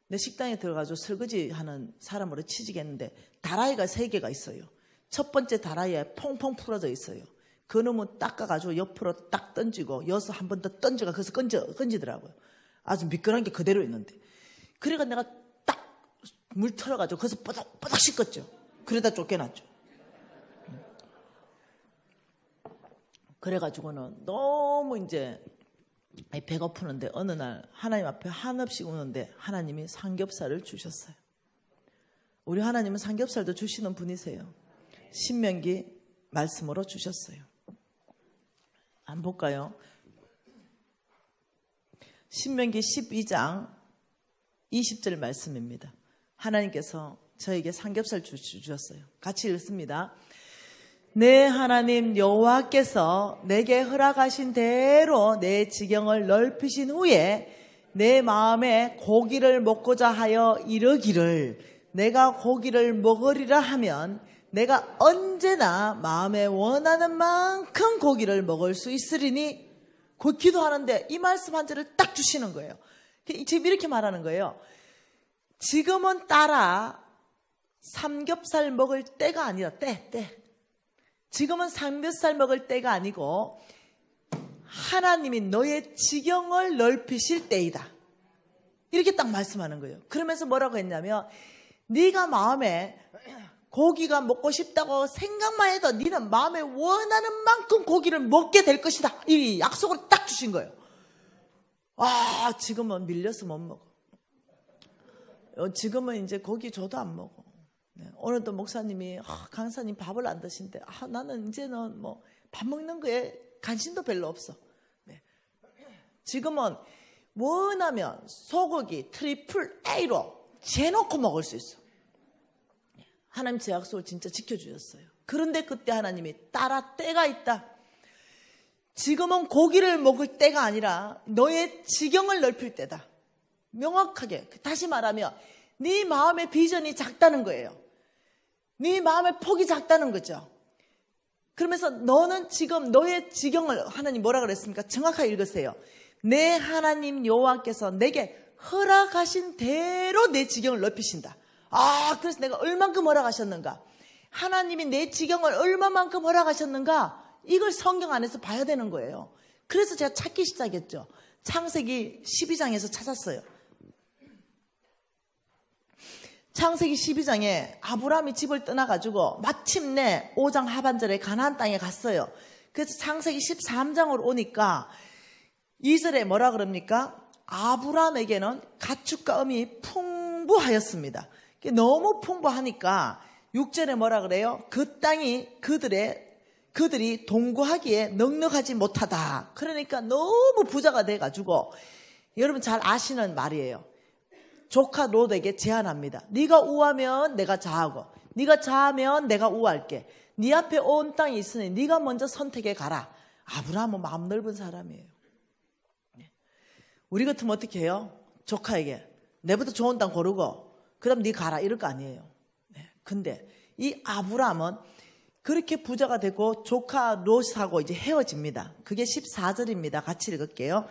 내 식당에 들어가서 설거지하는 사람으로 취직했는데 다라이가 3개가 있어요. 첫 번째 다라이에 퐁퐁 풀어져 있어요. 그놈은 닦아가지고 옆으로 딱 던지고 여기서 한 번 더 던져가 거기서 건지더라고요. 아주 미끄러운 게 그대로 있는데. 그래가 내가 딱 물 털어가지고 거기서 뽀닥뽀닥 씻었죠. 그러다 쫓겨났죠. 그래가지고는 너무 이제 배고프는데 어느 날 하나님 앞에 한없이 우는데 하나님이 삼겹살을 주셨어요. 우리 하나님은 삼겹살도 주시는 분이세요. 신명기 말씀으로 주셨어요. 안 볼까요? 신명기 12장 20절 말씀입니다. 하나님께서 저에게 삼겹살 주셨어요. 같이 읽습니다. 내 하나님 여호와께서 내게 허락하신 대로 내 지경을 넓히신 후에 내 마음에 고기를 먹고자 하여 이르기를 내가 고기를 먹으리라 하면 내가 언제나 마음에 원하는 만큼 고기를 먹을 수 있으리니, 곧 기도하는데 이 말씀 한 절을 딱 주시는 거예요. 지금 이렇게 말하는 거예요. 지금은 딸아 삼겹살 먹을 때가 아니라 때. 지금은 삼겹살 먹을 때가 아니고 하나님이 너의 지경을 넓히실 때이다. 이렇게 딱 말씀하는 거예요. 그러면서 뭐라고 했냐면 네가 마음에 고기가 먹고 싶다고 생각만 해도 네는 마음에 원하는 만큼 고기를 먹게 될 것이다. 이 약속을 딱 주신 거예요. 지금은 밀려서 못 먹어. 지금은 이제 고기 줘도 안 먹어. 오늘도 목사님이 강사님 밥을 안 드신대. 나는 이제는 뭐 밥 먹는 거에 관심도 별로 없어. 지금은 원하면 소고기 트리플 A로 재놓고 먹을 수 있어. 하나님 제 약속을 진짜 지켜주셨어요. 그런데 그때 하나님이 딸아 때가 있다. 지금은 고기를 먹을 때가 아니라 너의 지경을 넓힐 때다. 명확하게 다시 말하면 네 마음의 비전이 작다는 거예요. 네 마음의 폭이 작다는 거죠. 그러면서 너는 지금 너의 지경을, 하나님 뭐라 그랬습니까? 정확하게 읽으세요. 내 하나님 여호와께서 내게 허락하신 대로 내 지경을 넓히신다. 그래서 내가 얼만큼 허락하셨는가? 하나님이 내 지경을 얼마만큼 허락하셨는가? 이걸 성경 안에서 봐야 되는 거예요. 그래서 제가 찾기 시작했죠. 창세기 12장에서 찾았어요. 창세기 12장에 아브라함이 집을 떠나가지고 마침내 5장 하반절에 가나안 땅에 갔어요. 그래서 창세기 13장으로 오니까 2절에 뭐라 그럽니까? 아브라함에게는 가축과 음이 풍부하였습니다. 너무 풍부하니까 6절에 뭐라 그래요? 그 땅이 그들이 동거하기에 넉넉하지 못하다. 그러니까 너무 부자가 돼가지고, 여러분 잘 아시는 말이에요. 조카 롯에게 제안합니다. 네가 우하면 내가 자하고 네가 자하면 내가 우할게. 네 앞에 온 땅이 있으니 네가 먼저 선택해 가라. 아브라함은 마음 넓은 사람이에요. 우리 같으면 어떻게 해요? 조카에게 내부터 좋은 땅 고르고 그 다음 네 가라 이럴 거 아니에요. 근데 이 아브라함은 그렇게 부자가 되고 조카 롯하고 이제 헤어집니다. 그게 14절입니다. 같이 읽을게요.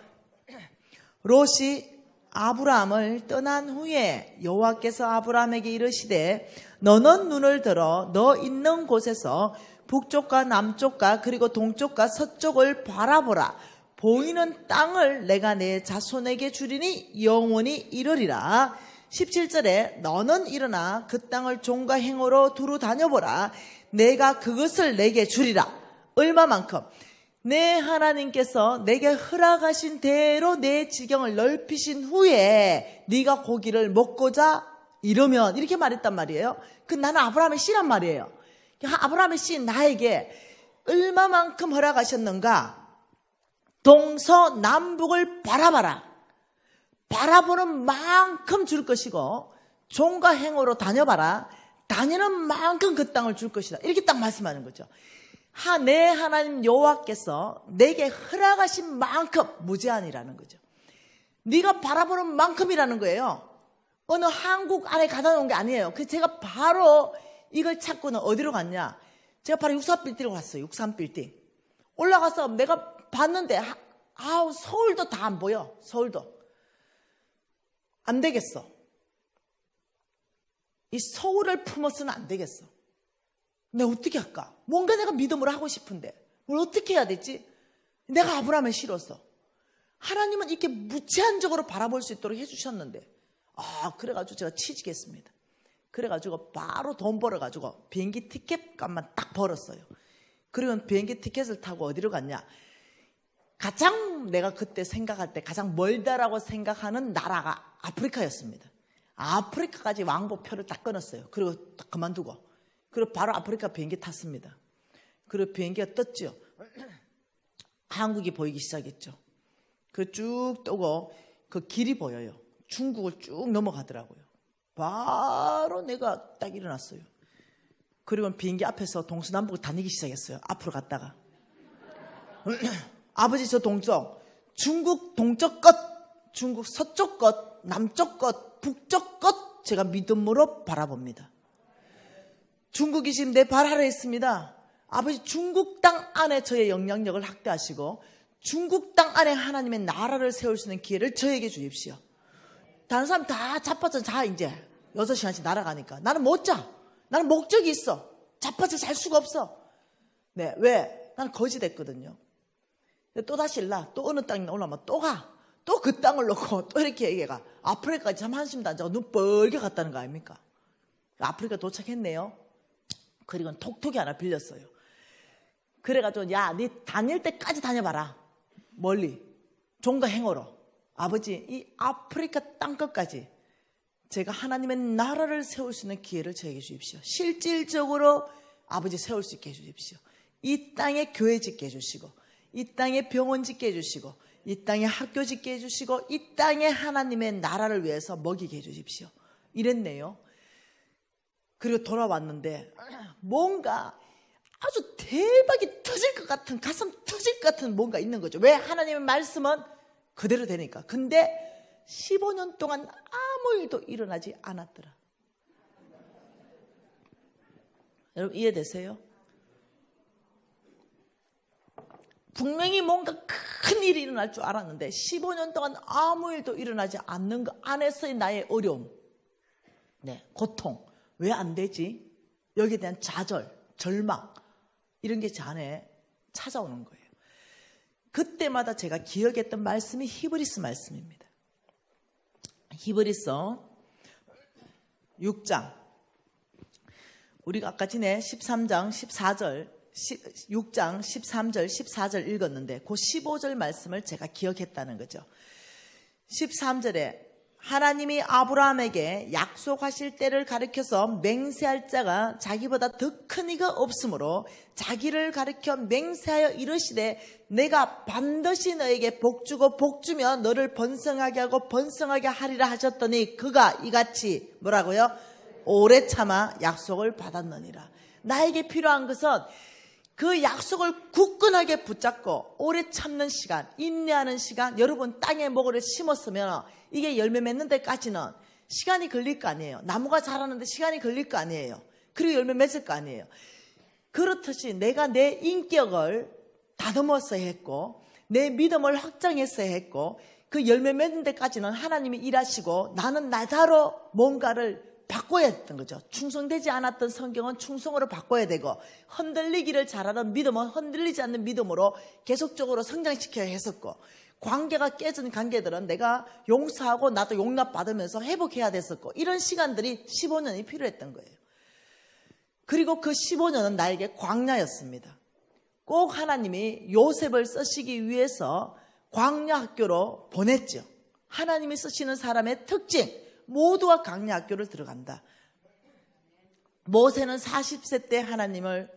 롯이 아브라함을 떠난 후에 여호와께서 아브라함에게 이르시되 너는 눈을 들어 너 있는 곳에서 북쪽과 남쪽과 그리고 동쪽과 서쪽을 바라보라. 보이는 땅을 내가 내 자손에게 주리니 영원히 이르리라. 17절에 너는 일어나 그 땅을 종과 행어로 두루 다녀보라. 내가 그것을 내게 주리라. 얼마만큼? 내 하나님께서 내게 허락하신 대로 내 지경을 넓히신 후에 네가 고기를 먹고자 이러면, 이렇게 말했단 말이에요. 그 나는 아브라함의 씨란 말이에요. 아브라함의 씨 나에게 얼마만큼 허락하셨는가? 동서남북을 바라봐라. 바라보는 만큼 줄 것이고 종과 행어로 다녀봐라. 다니는 만큼 그 땅을 줄 것이다. 이렇게 딱 말씀하는 거죠. 내 하나님 여호와께서 내게 허락하신 만큼, 무제한이라는 거죠. 네가 바라보는 만큼이라는 거예요. 어느 한국 안에 가다 놓은 게 아니에요. 그래서 제가 바로 이걸 찾고는 어디로 갔냐? 제가 바로 63빌딩으로 갔어요. 63빌딩. 올라가서 내가 봤는데 서울도 다 안 보여. 서울도. 안 되겠어. 이 서울을 품어서는 안 되겠어. 내가 어떻게 할까? 뭔가 내가 믿음으로 하고 싶은데 뭘 어떻게 해야 되지? 내가 아브라함을 싫어서. 하나님은 이렇게 무제한적으로 바라볼 수 있도록 해주셨는데, 그래가지고 제가 취직했습니다. 그래가지고 바로 돈 벌어가지고 비행기 티켓 값만 딱 벌었어요. 그러면 비행기 티켓을 타고 어디로 갔냐? 가장 내가 그때 생각할 때 가장 멀다라고 생각하는 나라가 아프리카였습니다. 아프리카까지 왕복표를 딱 끊었어요. 그리고 딱 그만두고. 그리고 바로 아프리카 비행기 탔습니다. 그리고 비행기가 떴죠. 한국이 보이기 시작했죠. 그 쭉 떠고 그 길이 보여요. 중국을 쭉 넘어가더라고요. 바로 내가 딱 일어났어요. 그리고 비행기 앞에서 동서남북을 다니기 시작했어요. 앞으로 갔다가. 아버지 저 동쪽, 중국 동쪽 것, 중국 서쪽 것, 남쪽 것, 북쪽 것 제가 믿음으로 바라봅니다. 중국이 지금 내 발 아래에 있습니다. 아버지 중국 땅 안에 저의 영향력을 확대하시고 중국 땅 안에 하나님의 나라를 세울 수 있는 기회를 저에게 주십시오. 다른 사람 다 자빠져 자. 이제 6시간씩 날아가니까 나는 못 자. 나는 목적이 있어. 자빠져 잘 수가 없어. 네, 왜? 나는 거지 됐거든요. 또 다시 또 어느 땅에 올라오면 또 가. 또 그 땅을 놓고 또 이렇게 얘기가 아프리카까지 참 한심도 안 자고 눈 뻘게 갔다는 거 아닙니까? 아프리카 도착했네요. 그리고 톡톡이 하나 빌렸어요. 그래가지고 네 다닐 때까지 다녀봐라. 멀리 종과 행어로. 아버지 이 아프리카 땅끝까지 제가 하나님의 나라를 세울 수 있는 기회를 저에게 주십시오. 실질적으로 아버지 세울 수 있게 해주십시오. 이 땅에 교회 짓게 해주시고 이 땅에 병원 짓게 해주시고 이 땅에 학교 짓게 해주시고 이 땅에 하나님의 나라를 위해서 먹이게 해주십시오. 이랬네요. 그리고 돌아왔는데 뭔가 아주 대박이 터질 것 같은, 가슴 터질 것 같은 뭔가 있는 거죠. 왜? 하나님의 말씀은 그대로 되니까. 근데 15년 동안 아무 일도 일어나지 않았더라. 여러분 이해되세요? 분명히 뭔가 큰 일이 일어날 줄 알았는데 15년 동안 아무 일도 일어나지 않는 것 안에서의 나의 어려움, 고통. 왜 안 되지? 여기에 대한 좌절, 절망 이런 게 제 안에 찾아오는 거예요. 그때마다 제가 기억했던 말씀이 히브리서 말씀입니다. 히브리서 6장. 우리가 아까 전에 13장 14절 6장 13절 14절 읽었는데 그 15절 말씀을 제가 기억했다는 거죠. 13절에 하나님이 아브라함에게 약속하실 때를 가리켜서 맹세할 자가 자기보다 더 큰 이가 없으므로 자기를 가리켜 맹세하여 이르시되 내가 반드시 너에게 복주고 복주며 너를 번성하게 하고 번성하게 하리라 하셨더니 그가 이같이 뭐라고요? 오래 참아 약속을 받았느니라. 나에게 필요한 것은 그 약속을 굳건하게 붙잡고 오래 참는 시간, 인내하는 시간. 여러분 땅에 뭐를 심었으면 이게 열매 맺는 데까지는 시간이 걸릴 거 아니에요. 나무가 자라는데 시간이 걸릴 거 아니에요. 그리고 열매 맺을 거 아니에요. 그렇듯이 내가 내 인격을 다듬었어야 했고 내 믿음을 확장했어야 했고 그 열매 맺는 데까지는 하나님이 일하시고 나는 나다로 뭔가를 바꿔야 했던 거죠. 충성되지 않았던 성경은 충성으로 바꿔야 되고 흔들리기를 잘하던 믿음은 흔들리지 않는 믿음으로 계속적으로 성장시켜야 했었고 관계가 깨진 관계들은 내가 용서하고 나도 용납받으면서 회복해야 됐었고 이런 시간들이 15년이 필요했던 거예요. 그리고 그 15년은 나에게 광야였습니다. 꼭 하나님이 요셉을 쓰시기 위해서 광야 학교로 보냈죠. 하나님이 쓰시는 사람의 특징, 모두가 광야 학교를 들어간다. 모세는 40세 때 하나님을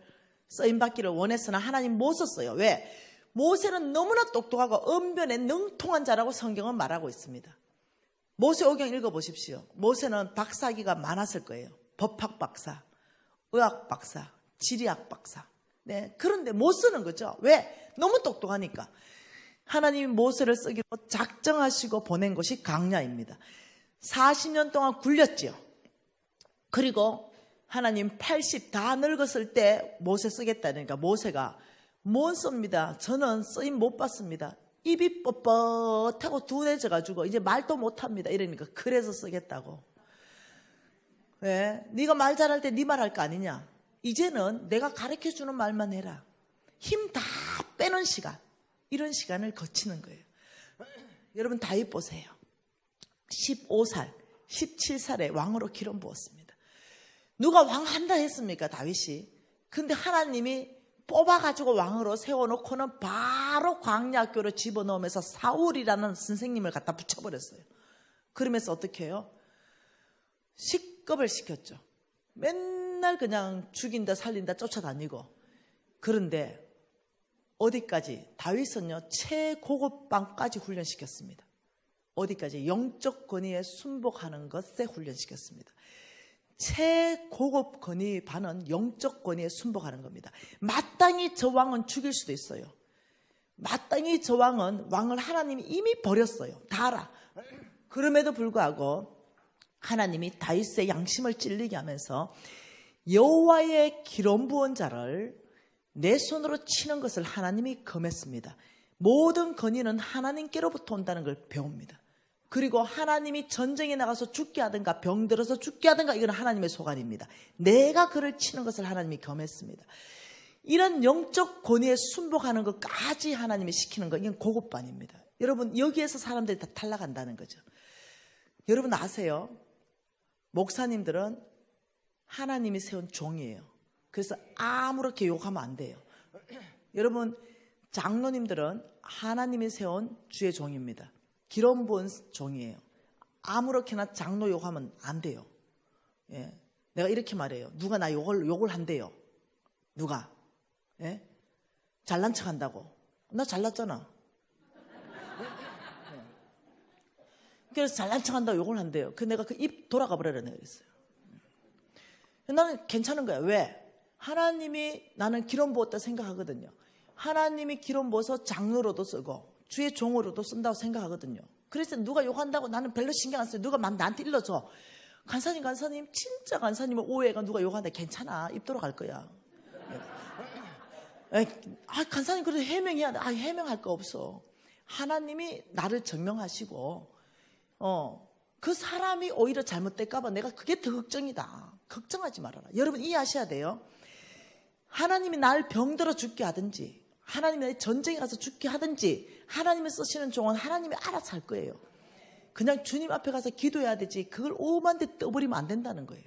쓰임받기를 원했으나 하나님 못 썼어요. 왜? 모세는 너무나 똑똑하고 언변에 능통한 자라고 성경은 말하고 있습니다. 모세오경 읽어보십시오. 모세는 박사기가 많았을 거예요. 법학 박사, 의학 박사, 지리학 박사. 네, 그런데 못 쓰는 거죠. 왜? 너무 똑똑하니까. 하나님이 모세를 쓰기로 작정하시고 보낸 것이 광야입니다. 40년 동안 굴렸지요. 그리고 하나님 80 다 늙었을 때 모세 쓰겠다니까 모세가 못 씁니다. 저는 쓰임 못 받습니다. 입이 뻣뻣하고 둔해져가지고 이제 말도 못합니다. 이러니까 그래서 쓰겠다고. 왜? 네가 말 잘할 때 네 말 할 거 아니냐. 이제는 내가 가르쳐주는 말만 해라. 힘 다 빼는 시간. 이런 시간을 거치는 거예요. 여러분 다윗 보세요. 15살, 17살에 왕으로 기름 부었습니다. 누가 왕한다 했습니까? 다윗이. 근데 하나님이 뽑아가지고 왕으로 세워놓고는 바로 광야학교로 집어넣으면서 사울이라는 선생님을 갖다 붙여버렸어요. 그러면서 어떻게 해요? 식겁을 시켰죠. 맨날 그냥 죽인다 살린다 쫓아다니고. 그런데 어디까지? 다윗은요 최고급반까지 훈련시켰습니다. 어디까지? 영적 권위에 순복하는 것에 훈련시켰습니다. 최고급 권위 반은 영적 권위에 순복하는 겁니다. 마땅히 저 왕은 죽일 수도 있어요. 마땅히 저 왕은 왕을 하나님이 이미 버렸어요. 다 알아. 그럼에도 불구하고 하나님이 다윗의 양심을 찔리게 하면서 여호와의 기름 부은 자를 내 손으로 치는 것을 하나님이 금했습니다. 모든 권위는 하나님께로부터 온다는 걸 배웁니다. 그리고 하나님이 전쟁에 나가서 죽게 하든가 병들어서 죽게 하든가 이건 하나님의 소관입니다. 내가 그를 치는 것을 하나님이 겸했습니다. 이런 영적 권위에 순복하는 것까지 하나님이 시키는 것, 이건 고급반입니다. 여러분 여기에서 사람들이 다 탈락한다는 거죠. 여러분 아세요? 목사님들은 하나님이 세운 종이에요. 그래서 아무렇게 욕하면 안 돼요. 여러분 장로님들은 하나님이 세운 주의 종입니다. 기름 부은 종이에요. 아무렇게나 장로 욕하면 안 돼요. 예. 내가 이렇게 말해요. 누가 나 욕을 한대요. 누가? 예? 잘난 척 한다고. 나 잘났잖아. 예. 그래서 잘난 척 한다고 욕을 한대요. 그 내가 그 입 돌아가 버려라 내가 그랬어요. 나는 괜찮은 거야. 왜? 하나님이 나는 기름 부었다 생각하거든요. 하나님이 기름 부어서 장로로도 쓰고 주의 종으로도 쓴다고 생각하거든요. 그래서 누가 욕한다고 나는 별로 신경 안 써요. 누가 나한테 일러줘. 간사님 진짜 간사님은 오해가 누가 욕한다. 괜찮아. 입 돌아갈 거야. 간사님 그래도 해명해야 돼. 해명할 거 없어. 하나님이 나를 증명하시고 그 사람이 오히려 잘못될까 봐 내가 그게 더 걱정이다. 걱정하지 말아라. 여러분 이해하셔야 돼요. 하나님이 날 병들어 죽게 하든지 하나님이 날 전쟁에 가서 죽게 하든지 하나님이 쓰시는 종은 하나님이 알아서 할 거예요. 그냥 주님 앞에 가서 기도해야 되지 그걸 오만데 떠버리면 안 된다는 거예요.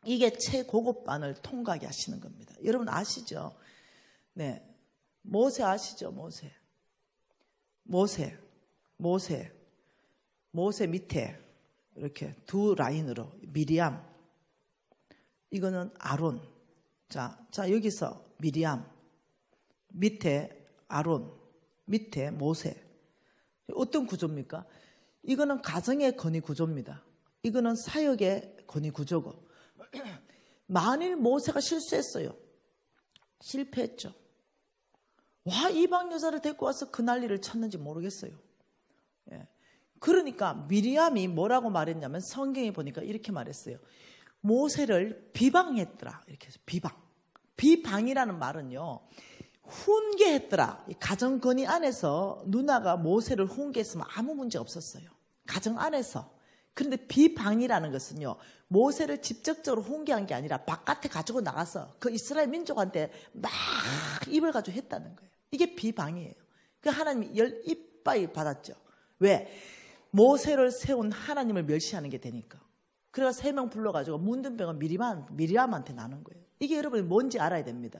이게 최고급반을 통과하게 하시는 겁니다. 여러분 아시죠? 네, 모세 아시죠? 모세 밑에 이렇게 두 라인으로 미리암, 이거는 아론. 자 여기서 미리암, 밑에 아론, 밑에 모세. 어떤 구조입니까? 이거는 가정의 건의 구조입니다. 이거는 사역의 건의 구조고. 만일 모세가 실수했어요. 실패했죠. 와, 이방 여자를 데리고 와서 그 난리를 쳤는지 모르겠어요. 예. 그러니까 미리암이 뭐라고 말했냐면 성경에 보니까 이렇게 말했어요. 모세를 비방했더라. 이렇게 해서 비방이라는 말은요. 훈계했더라. 가정 건의 안에서 누나가 모세를 훈계했으면 아무 문제 없었어요. 가정 안에서. 그런데 비방이라는 것은요. 모세를 직접적으로 훈계한 게 아니라 바깥에 가지고 나가서 그 이스라엘 민족한테 막 입을 가지고 했다는 거예요. 이게 비방이에요. 그 하나님이 이빠이 받았죠. 왜? 모세를 세운 하나님을 멸시하는 게 되니까. 그래서 3명 불러가지고 문둥병은 미리암한테 나눈 거예요. 이게 여러분이 뭔지 알아야 됩니다.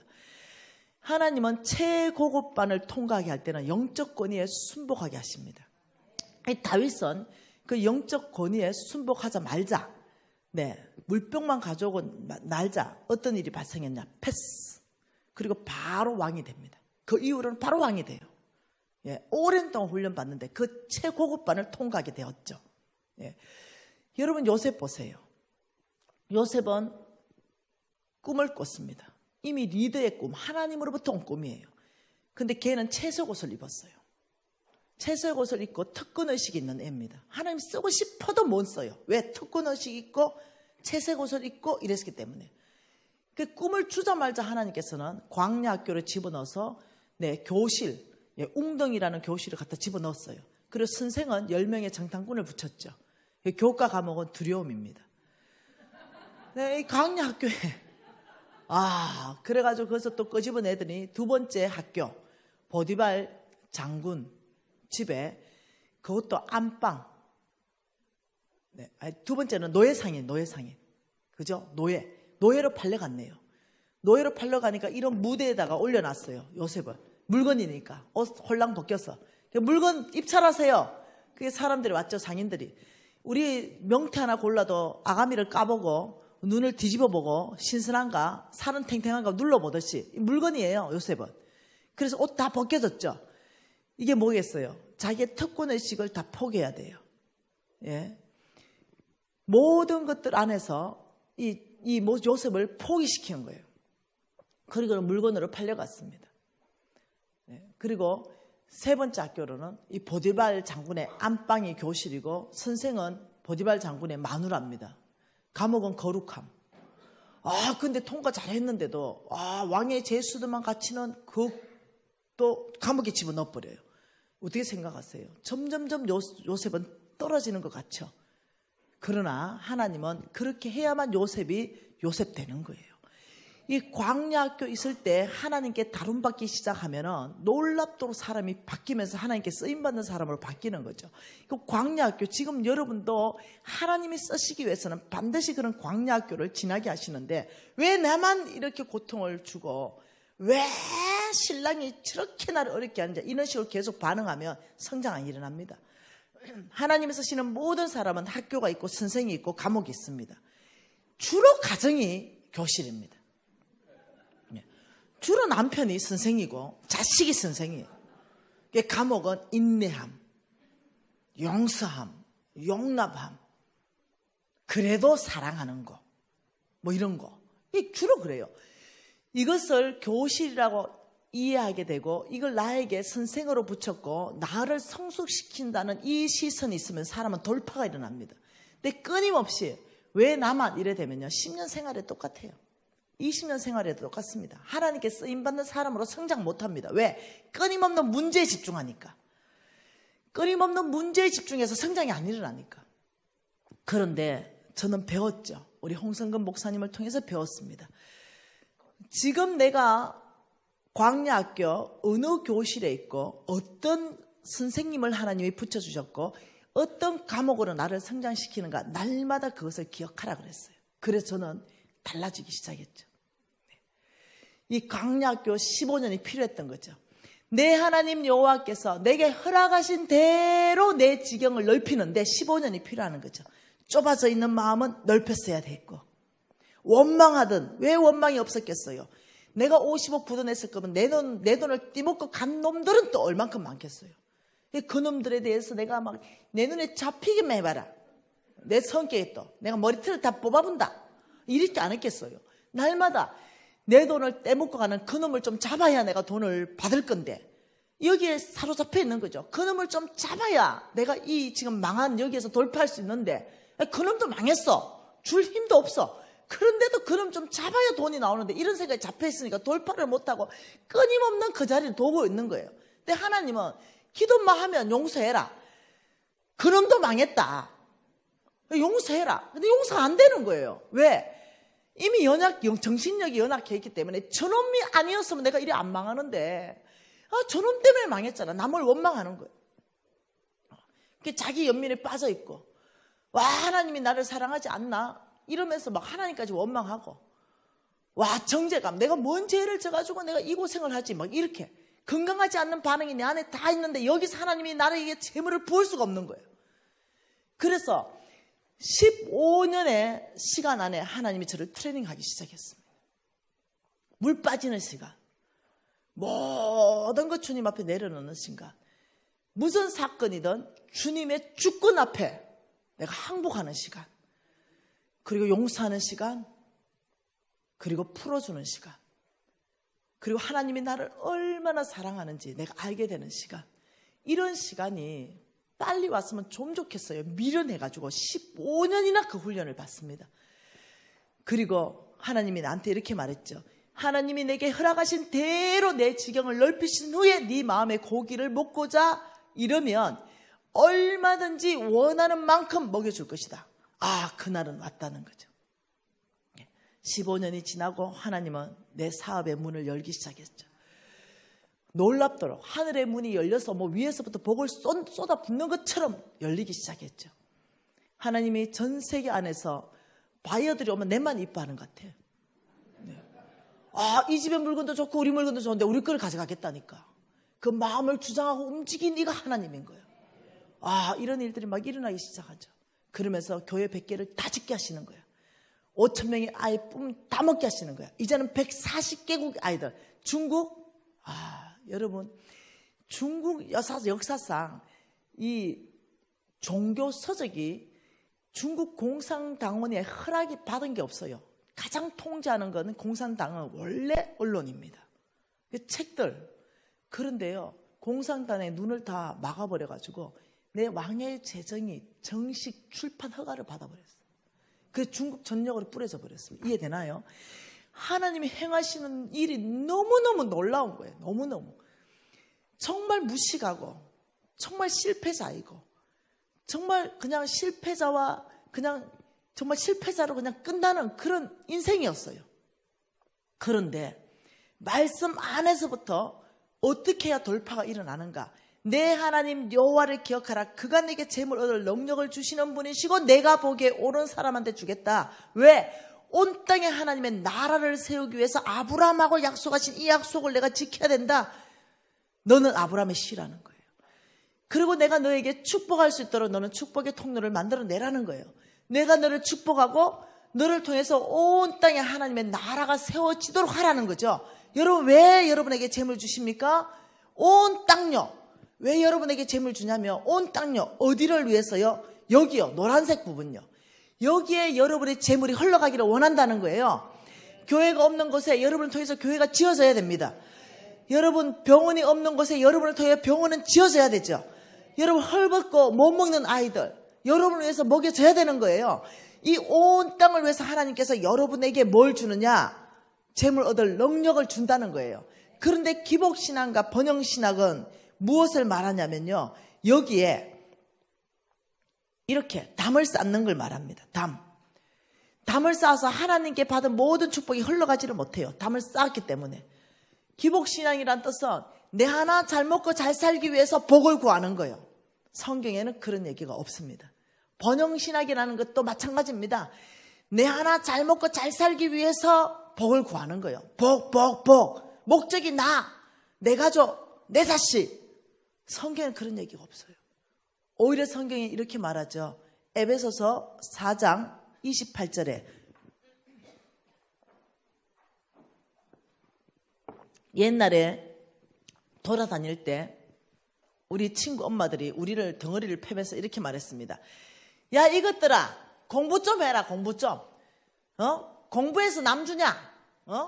하나님은 최고급반을 통과하게 할 때는 영적 권위에 순복하게 하십니다. 이 다윗은 그 영적 권위에 순복하자 말자. 네, 물병만 가져오고 날자. 어떤 일이 발생했냐? 패스. 그리고 바로 왕이 됩니다. 그 이후로는 바로 왕이 돼요. 예, 오랜 동안 훈련받는데 그 최고급반을 통과하게 되었죠. 예. 여러분 요셉 보세요. 요셉은 꿈을 꿨습니다. 이미 리더의 꿈, 하나님으로부터 온 꿈이에요. 근데 걔는 채색 옷을 입었어요. 채색 옷을 입고 특권의식이 있는 애입니다. 하나님 쓰고 싶어도 못 써요. 왜? 특권의식이 있고 채색 옷을 입고 이랬기 때문에. 그 꿈을 주자마자 하나님께서는 광야 학교를 집어넣어서 교실, 웅덩이라는 교실을 갖다 집어넣었어요. 그리고 선생은 10명의 정탐꾼을 붙였죠. 교과 과목은 두려움입니다. 네, 이 광야 학교에 그래가지고 거기서 또 끄집어내더니 두 번째 학교 보디발 장군 집에 그것도 안방. 네, 두 번째는 노예상인. 그죠? 노예로 팔려갔네요. 노예로 팔려가니까 이런 무대에다가 올려놨어요. 요셉은 물건이니까 옷 홀랑 벗겨서 물건 입찰하세요. 그게 사람들이 왔죠. 상인들이. 우리 명태 하나 골라도 아가미를 까보고 눈을 뒤집어보고 신선한가 살은 탱탱한가 눌러보듯이 물건이에요. 요셉은. 그래서 옷 다 벗겨졌죠. 이게 뭐겠어요? 자기의 특권의식을 다 포기해야 돼요. 예. 모든 것들 안에서 이 요셉을 포기시키는 거예요. 그리고 물건으로 팔려갔습니다. 예. 그리고 세 번째 학교로는 이 보디발 장군의 안방이 교실이고 선생은 보디발 장군의 마누라입니다. 감옥은 거룩함. 근데 통과 잘했는데도 왕의 제수들만 갇히는 또 감옥에 집어넣어버려요. 어떻게 생각하세요? 점점점 요셉은 떨어지는 것 같죠. 그러나 하나님은 그렇게 해야만 요셉이 요셉 되는 거예요. 이 광야학교 있을 때 하나님께 다룸받기 시작하면은 놀랍도록 사람이 바뀌면서 하나님께 쓰임받는 사람으로 바뀌는 거죠. 그 광야학교 지금 여러분도 하나님이 쓰시기 위해서는 반드시 그런 광야학교를 지나게 하시는데 왜 나만 이렇게 고통을 주고 왜 신랑이 저렇게 나를 어렵게 하는지 이런 식으로 계속 반응하면 성장 안 일어납니다. 하나님이 쓰시는 모든 사람은 학교가 있고 선생이 있고 감옥이 있습니다. 주로 가정이 교실입니다. 주로 남편이 선생이고 자식이 선생이에요. 감옥은 인내함, 용서함, 용납함, 그래도 사랑하는 거, 뭐 이런 거. 주로 그래요. 이것을 교실이라고 이해하게 되고 이걸 나에게 선생으로 붙였고 나를 성숙시킨다는 이 시선이 있으면 사람은 돌파가 일어납니다. 근데 끊임없이 왜 나만 이래 되면요. 10년 생활에 똑같아요. 20년 생활에도 똑같습니다. 하나님께 쓰임받는 사람으로 성장 못합니다. 왜? 끊임없는 문제에 집중하니까. 끊임없는 문제에 집중해서 성장이 안 일어나니까. 그런데 저는 배웠죠. 우리 홍성근 목사님을 통해서 배웠습니다. 지금 내가 광야학교 어느 교실에 있고 어떤 선생님을 하나님이 붙여주셨고 어떤 과목으로 나를 성장시키는가 날마다 그것을 기억하라 그랬어요. 그래서 저는 달라지기 시작했죠. 이 광야학교 15년이 필요했던 거죠. 내 하나님 여호와께서 내게 허락하신 대로 내 지경을 넓히는데 15년이 필요한 거죠. 좁아져 있는 마음은 넓혔어야 됐고 원망하든 왜 원망이 없었겠어요. 내가 50억 부도냈을 거면 내 돈을 띠먹고 간 놈들은 또 얼만큼 많겠어요. 그 놈들에 대해서 내가 막 내 눈에 잡히기만 해봐라. 내 성격에 또 내가 머리털을 다 뽑아본다. 이렇게 안 했겠어요. 날마다 내 돈을 떼먹고 가는 그놈을 좀 잡아야 내가 돈을 받을 건데 여기에 사로잡혀 있는 거죠. 그놈을 좀 잡아야 내가 이 지금 망한 여기에서 돌파할 수 있는데 그놈도 망했어. 줄 힘도 없어. 그런데도 그놈 좀 잡아야 돈이 나오는데 이런 생각이 잡혀 있으니까 돌파를 못하고 끊임없는 그 자리를 도고 있는 거예요. 근데 하나님은 기도만 하면 용서해라. 그놈도 망했다. 용서해라. 근데 용서가 안 되는 거예요. 왜? 이미 정신력이 연약해 있기 때문에 저놈이 아니었으면 내가 이래 안 망하는데 저놈 때문에 망했잖아. 남을 원망하는 거예요. 자기 연민에 빠져 있고 와 하나님이 나를 사랑하지 않나? 이러면서 막 하나님까지 원망하고 와, 정죄감. 내가 뭔 죄를 져가지고 내가 이 고생을 하지. 막 이렇게. 건강하지 않는 반응이 내 안에 다 있는데 여기서 하나님이 나에게 재물을 부을 수가 없는 거예요. 그래서 15년의 시간 안에 하나님이 저를 트레이닝하기 시작했습니다. 물 빠지는 시간. 모든 것 주님 앞에 내려놓는 시간. 무슨 사건이든 주님의 주권 앞에 내가 항복하는 시간. 그리고 용서하는 시간. 그리고 풀어주는 시간. 그리고 하나님이 나를 얼마나 사랑하는지 내가 알게 되는 시간. 이런 시간이 빨리 왔으면 좀 좋겠어요. 미련해가지고 15년이나 그 훈련을 받습니다. 그리고 하나님이 나한테 이렇게 말했죠. 하나님이 내게 허락하신 대로 내 지경을 넓히신 후에 네 마음의 고기를 먹고자 이러면 얼마든지 원하는 만큼 먹여줄 것이다. 아, 그날은 왔다는 거죠. 15년이 지나고 하나님은 내 사업의 문을 열기 시작했죠. 놀랍도록 하늘의 문이 열려서 뭐 위에서부터 복을 쏟아 붓는 것처럼 열리기 시작했죠. 하나님이 전 세계 안에서 바이어들이 오면 내만 이뻐하는 것 같아요. 네. 아, 이 집의 물건도 좋고 우리 물건도 좋은데 우리 걸 가져가겠다니까. 그 마음을 주장하고 움직인 이가 하나님인 거예요. 아, 이런 일들이 막 일어나기 시작하죠. 그러면서 교회 100개를 다 짓게 하시는 거예요. 5,000명의 아이 뿜 다 먹게 하시는 거야. 이제는 140개국 아이들. 중국, 여러분, 중국 역사상 이 종교 서적이 중국 공산당원의 허락이 받은 게 없어요. 가장 통제하는 것은 공산당은 원래 언론입니다. 책들. 그런데요, 공산당의 눈을 다 막아버려가지고 내 왕의 재정이 정식 출판 허가를 받아버렸어요. 그 중국 전역으로 뿌려져 버렸습니다. 이해되나요? 하나님이 행하시는 일이 너무너무 놀라운 거예요. 너무너무. 정말 무식하고 정말 실패자이고 정말 그냥 실패자와 그냥 정말 실패자로 그냥 끝나는 그런 인생이었어요. 그런데 말씀 안에서부터 어떻게 해야 돌파가 일어나는가? 내 하나님 여호와를 기억하라. 그가 내게 재물 얻을 능력을 주시는 분이시고 내가 보기에 옳은 사람한테 주겠다. 왜? 온 땅에 하나님의 나라를 세우기 위해서 아브라함하고 약속하신 이 약속을 내가 지켜야 된다. 너는 아브라함의 씨라는 거예요. 그리고 내가 너에게 축복할 수 있도록 너는 축복의 통로를 만들어내라는 거예요. 내가 너를 축복하고 너를 통해서 온 땅에 하나님의 나라가 세워지도록 하라는 거죠. 여러분, 왜 여러분에게 재물 주십니까? 온 땅요. 왜 여러분에게 재물 주냐면 온 땅요. 어디를 위해서요? 여기요. 노란색 부분요. 여기에 여러분의 재물이 흘러가기를 원한다는 거예요. 교회가 없는 곳에 여러분을 통해서 교회가 지어져야 됩니다. 여러분 병원이 없는 곳에 여러분을 통해 병원은 지어져야 되죠. 여러분 헐벗고 못 먹는 아이들 여러분을 위해서 먹여줘야 되는 거예요. 이 온 땅을 위해서 하나님께서 여러분에게 뭘 주느냐? 재물 얻을 능력을 준다는 거예요. 그런데 기복신앙과 번영신학은 무엇을 말하냐면요. 여기에 이렇게 담을 쌓는 걸 말합니다. 담을 쌓아서 하나님께 받은 모든 축복이 흘러가지를 못해요. 담을 쌓았기 때문에. 기복신앙이란 뜻은 내 하나 잘 먹고 잘 살기 위해서 복을 구하는 거예요. 성경에는 그런 얘기가 없습니다. 번영신학이라는 것도 마찬가지입니다. 내 하나 잘 먹고 잘 살기 위해서 복을 구하는 거예요. 복. 목적이 나, 내 가족, 내 자식. 성경에는 그런 얘기가 없어요. 오히려 성경이 이렇게 말하죠. 에베소서 4장 28절에 옛날에 돌아다닐 때 우리 친구 엄마들이 우리를 덩어리를 패면서 이렇게 말했습니다. 야, 이것들아, 공부 좀 해라. 공부 좀. 공부해서 남 주냐?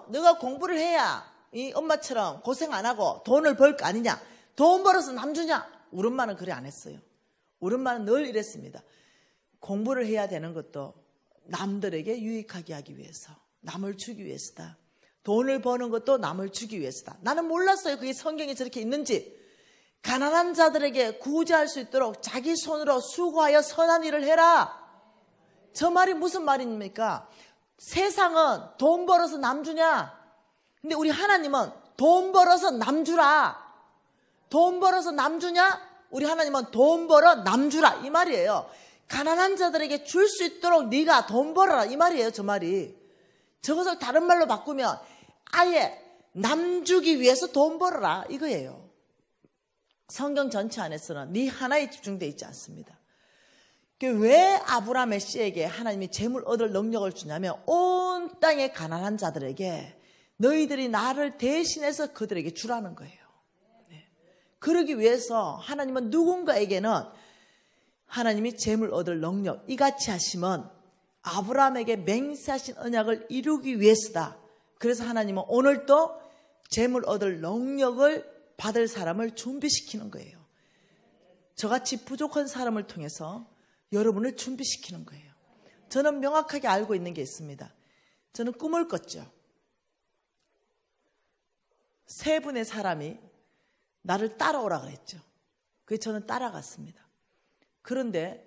너가 공부를 해야 이 엄마처럼 고생 안 하고 돈을 벌 거 아니냐? 돈 벌어서 남 주냐? 우리 엄마는 그래 안 했어요. 우리 엄마는 늘 이랬습니다. 공부를 해야 되는 것도 남들에게 유익하게 하기 위해서, 남을 주기 위해서다. 돈을 버는 것도 남을 주기 위해서다. 나는 몰랐어요. 그게 성경에 저렇게 있는지. 가난한 자들에게 구제할 수 있도록 자기 손으로 수고하여 선한 일을 해라. 저 말이 무슨 말입니까? 세상은 돈 벌어서 남 주냐? 근데 우리 하나님은 돈 벌어서 남 주라. 돈 벌어서 남 주냐? 우리 하나님은 돈 벌어 남 주라. 이 말이에요. 가난한 자들에게 줄 수 있도록 네가 돈 벌어라. 이 말이에요. 저 말이. 저것을 다른 말로 바꾸면 아예 남 주기 위해서 돈 벌어라 이거예요. 성경 전체 안에서는 네 하나에 집중되어 있지 않습니다. 왜 아브라함의 씨에게 하나님이 재물 얻을 능력을 주냐면 온 땅의 가난한 자들에게 너희들이 나를 대신해서 그들에게 주라는 거예요. 그러기 위해서 하나님은 누군가에게는 하나님이 재물 얻을 능력 이같이 하시면 아브라함에게 맹세하신 언약을 이루기 위해서다. 그래서 하나님은 오늘도 재물 얻을 능력을 받을 사람을 준비시키는 거예요. 저같이 부족한 사람을 통해서 여러분을 준비시키는 거예요. 저는 명확하게 알고 있는 게 있습니다. 저는 꿈을 꿨죠. 3분의 사람이 나를 따라오라 그랬죠. 그래서 저는 따라갔습니다. 그런데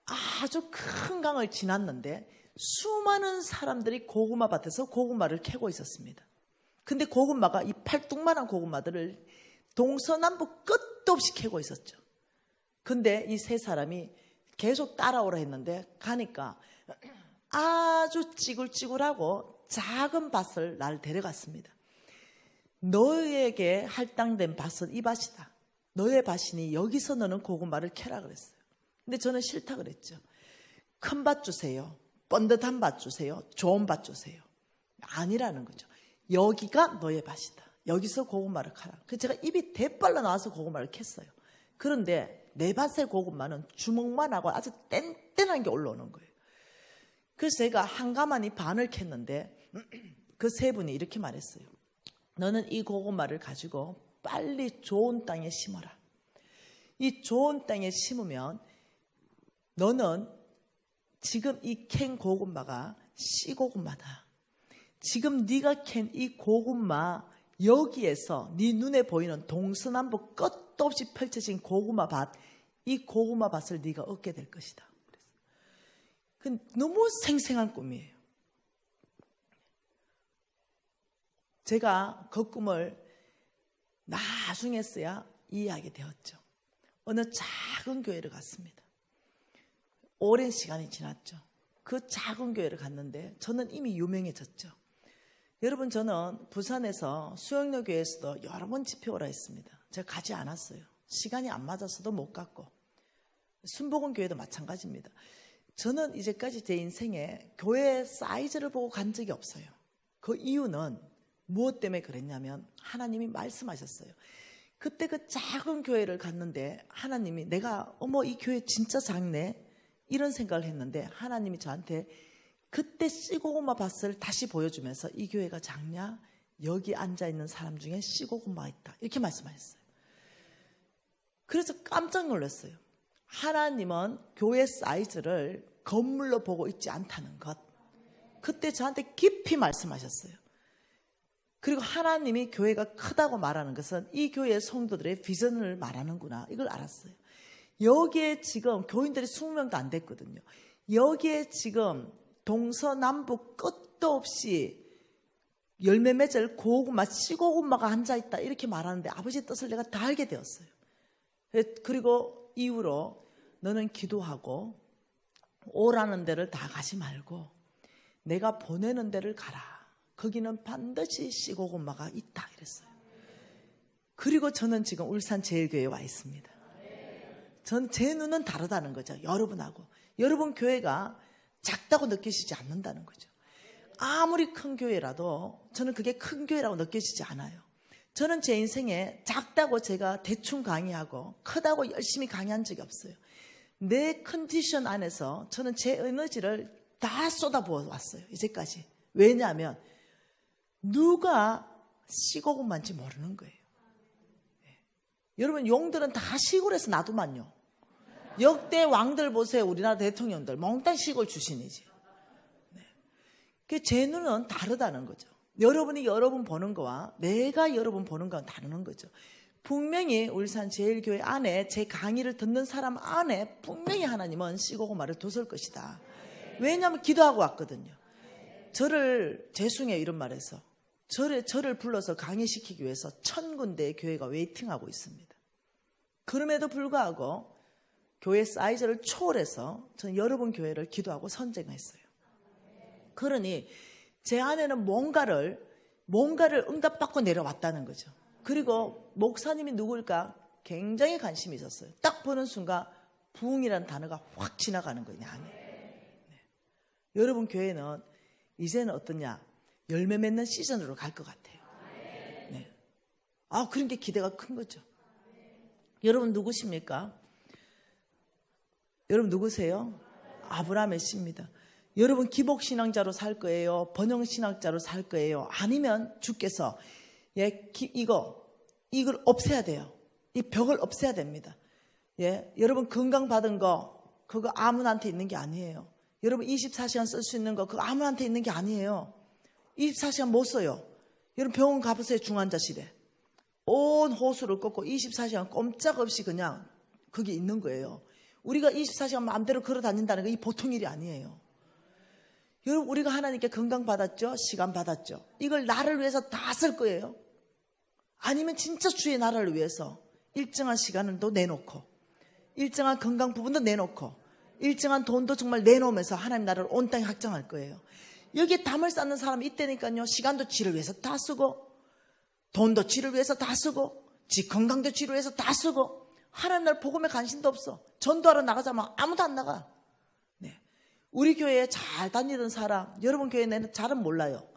아주 큰 강을 지났는데 수많은 사람들이 고구마 밭에서 고구마를 캐고 있었습니다. 근데 고구마가 이 팔뚝만한 고구마들을 동서남북 끝도 없이 캐고 있었죠. 근데 이 3사람이 계속 따라오라 했는데 가니까 아주 찌글찌글하고 작은 밭을 나를 데려갔습니다. 너에게 할당된 밭은 이 밭이다. 너의 밭이니 여기서 너는 고구마를 캐라 그랬어요. 근데 저는 싫다 그랬죠. 큰 밭 주세요. 번듯한 밭 주세요. 좋은 밭 주세요. 아니라는 거죠. 여기가 너의 밭이다. 여기서 고구마를 캐라. 그래서 제가 입이 대빨라 나와서 고구마를 캤어요. 그런데 내 밭의 고구마는 주먹만 하고 아주 뗀뗀한 게 올라오는 거예요. 그래서 제가 한가마니 반을 캤는데 그 3분이 이렇게 말했어요. 너는 이 고구마를 가지고 빨리 좋은 땅에 심어라. 이 좋은 땅에 심으면 너는 지금 이 캔 고구마가 씨고구마다. 지금 네가 캔 이 고구마 여기에서 네 눈에 보이는 동서남북 끝도 없이 펼쳐진 고구마 밭, 이 고구마 밭을 네가 얻게 될 것이다. 그 너무 생생한 꿈이에요. 제가 그 꿈을 나중에서야 이해하게 되었죠. 어느 작은 교회를 갔습니다. 오랜 시간이 지났죠. 그 작은 교회를 갔는데 저는 이미 유명해졌죠. 여러분, 저는 부산에서 수영로 교회에서도 여러 번 집회 오라 했습니다. 제가 가지 않았어요. 시간이 안 맞아서도 못 갔고, 순복음 교회도 마찬가지입니다. 저는 이제까지 제 인생에 교회 사이즈를 보고 간 적이 없어요. 그 이유는 무엇 때문에 그랬냐면 하나님이 말씀하셨어요. 그때 그 작은 교회를 갔는데 하나님이 내가 어머 이 교회 진짜 작네 이런 생각을 했는데 하나님이 저한테 그때 씨고구마 밭을 다시 보여주면서 이 교회가 작냐? 여기 앉아있는 사람 중에 씨고구마가 있다. 이렇게 말씀하셨어요. 그래서 깜짝 놀랐어요. 하나님은 교회 사이즈를 건물로 보고 있지 않다는 것. 그때 저한테 깊이 말씀하셨어요. 그리고 하나님이 교회가 크다고 말하는 것은 이 교회의 성도들의 비전을 말하는구나. 이걸 알았어요. 여기에 지금 교인들이 20명도 안 됐거든요. 여기에 지금 동서남북 끝도 없이 열매 맺을 고구마, 씨고구마가 앉아있다 이렇게 말하는데 아버지의 뜻을 내가 다 알게 되었어요. 그리고 이후로 너는 기도하고 오라는 데를 다 가지 말고 내가 보내는 데를 가라. 거기는 반드시 씨고구마가 있다 이랬어요. 그리고 저는 지금 울산 제일교회에 와 있습니다. 전 제 눈은 다르다는 거죠. 여러분하고. 여러분 교회가 작다고 느끼시지 않는다는 거죠. 아무리 큰 교회라도 저는 그게 큰 교회라고 느껴지지 않아요. 저는 제 인생에 작다고 제가 대충 강의하고 크다고 열심히 강의한 적이 없어요. 내 컨디션 안에서 저는 제 에너지를 다 쏟아부어 왔어요. 이제까지. 왜냐하면 누가 씨고구마인지 모르는 거예요. 여러분 용들은 다 시골에서 놔두만요. 역대 왕들 보세요. 우리나라 대통령들 몽땅 시골 출신이지. 제 눈은 다르다는 거죠. 여러분이 여러분 보는 거와 내가 여러분 보는 거는 다르는 거죠. 분명히 울산 제일교회 안에 제 강의를 듣는 사람 안에 분명히 하나님은 씨고구마를 두실 것이다. 왜냐하면 기도하고 왔거든요. 저를 재숭해 이런 말해서 저를 불러서 강의시키기 위해서 1000군데의 교회가 웨이팅하고 있습니다. 그럼에도 불구하고 교회 사이즈를 초월해서 저는 여러분 교회를 기도하고 선정했어요. 그러니 제 안에는 뭔가를 응답받고 내려왔다는 거죠. 그리고 목사님이 누굴까 굉장히 관심이 있었어요. 딱 보는 순간 부흥이라는 단어가 확 지나가는 거냐. 네. 여러분 교회는 이제는 어떠냐? 열매 맺는 시즌으로 갈 것 같아요. 네. 그런 게 기대가 큰 거죠. 여러분 누구십니까? 여러분 누구세요? 아브라함의 씨입니다. 여러분 기복신앙자로 살 거예요? 번영신앙자로 살 거예요? 아니면 주께서 이걸 없애야 돼요. 이 벽을 없애야 됩니다. 여러분 건강 받은 거 그거 아무나한테 있는 게 아니에요. 여러분 24시간 쓸 수 있는 거 그거 아무나한테 있는 게 아니에요. 24시간 못 써요. 여러분 병원 가보세요. 중환자실에. 온 호수를 꺾고 24시간 꼼짝없이 그냥 거기 있는 거예요. 우리가 24시간 마음대로 걸어 다닌다는 거 이 보통 일이 아니에요. 여러분 우리가 하나님께 건강 받았죠? 시간 받았죠? 이걸 나를 위해서 다 쓸 거예요? 아니면 진짜 주의 나라를 위해서 일정한 시간을 또 내놓고 일정한 건강 부분도 내놓고 일정한 돈도 정말 내놓으면서 하나님 나라를 온 땅에 확장할 거예요. 여기에 담을 쌓는 사람이 있다니까요. 시간도 지를 위해서 다 쓰고 돈도 지를 위해서 다 쓰고 지 건강도 지를 위해서 다 쓰고 하나님 나라 복음에 관심도 없어. 전도하러 나가자면 아무도 안 나가. 네. 우리 교회에 잘 다니던 사람 여러분 교회 내는 잘은 몰라요.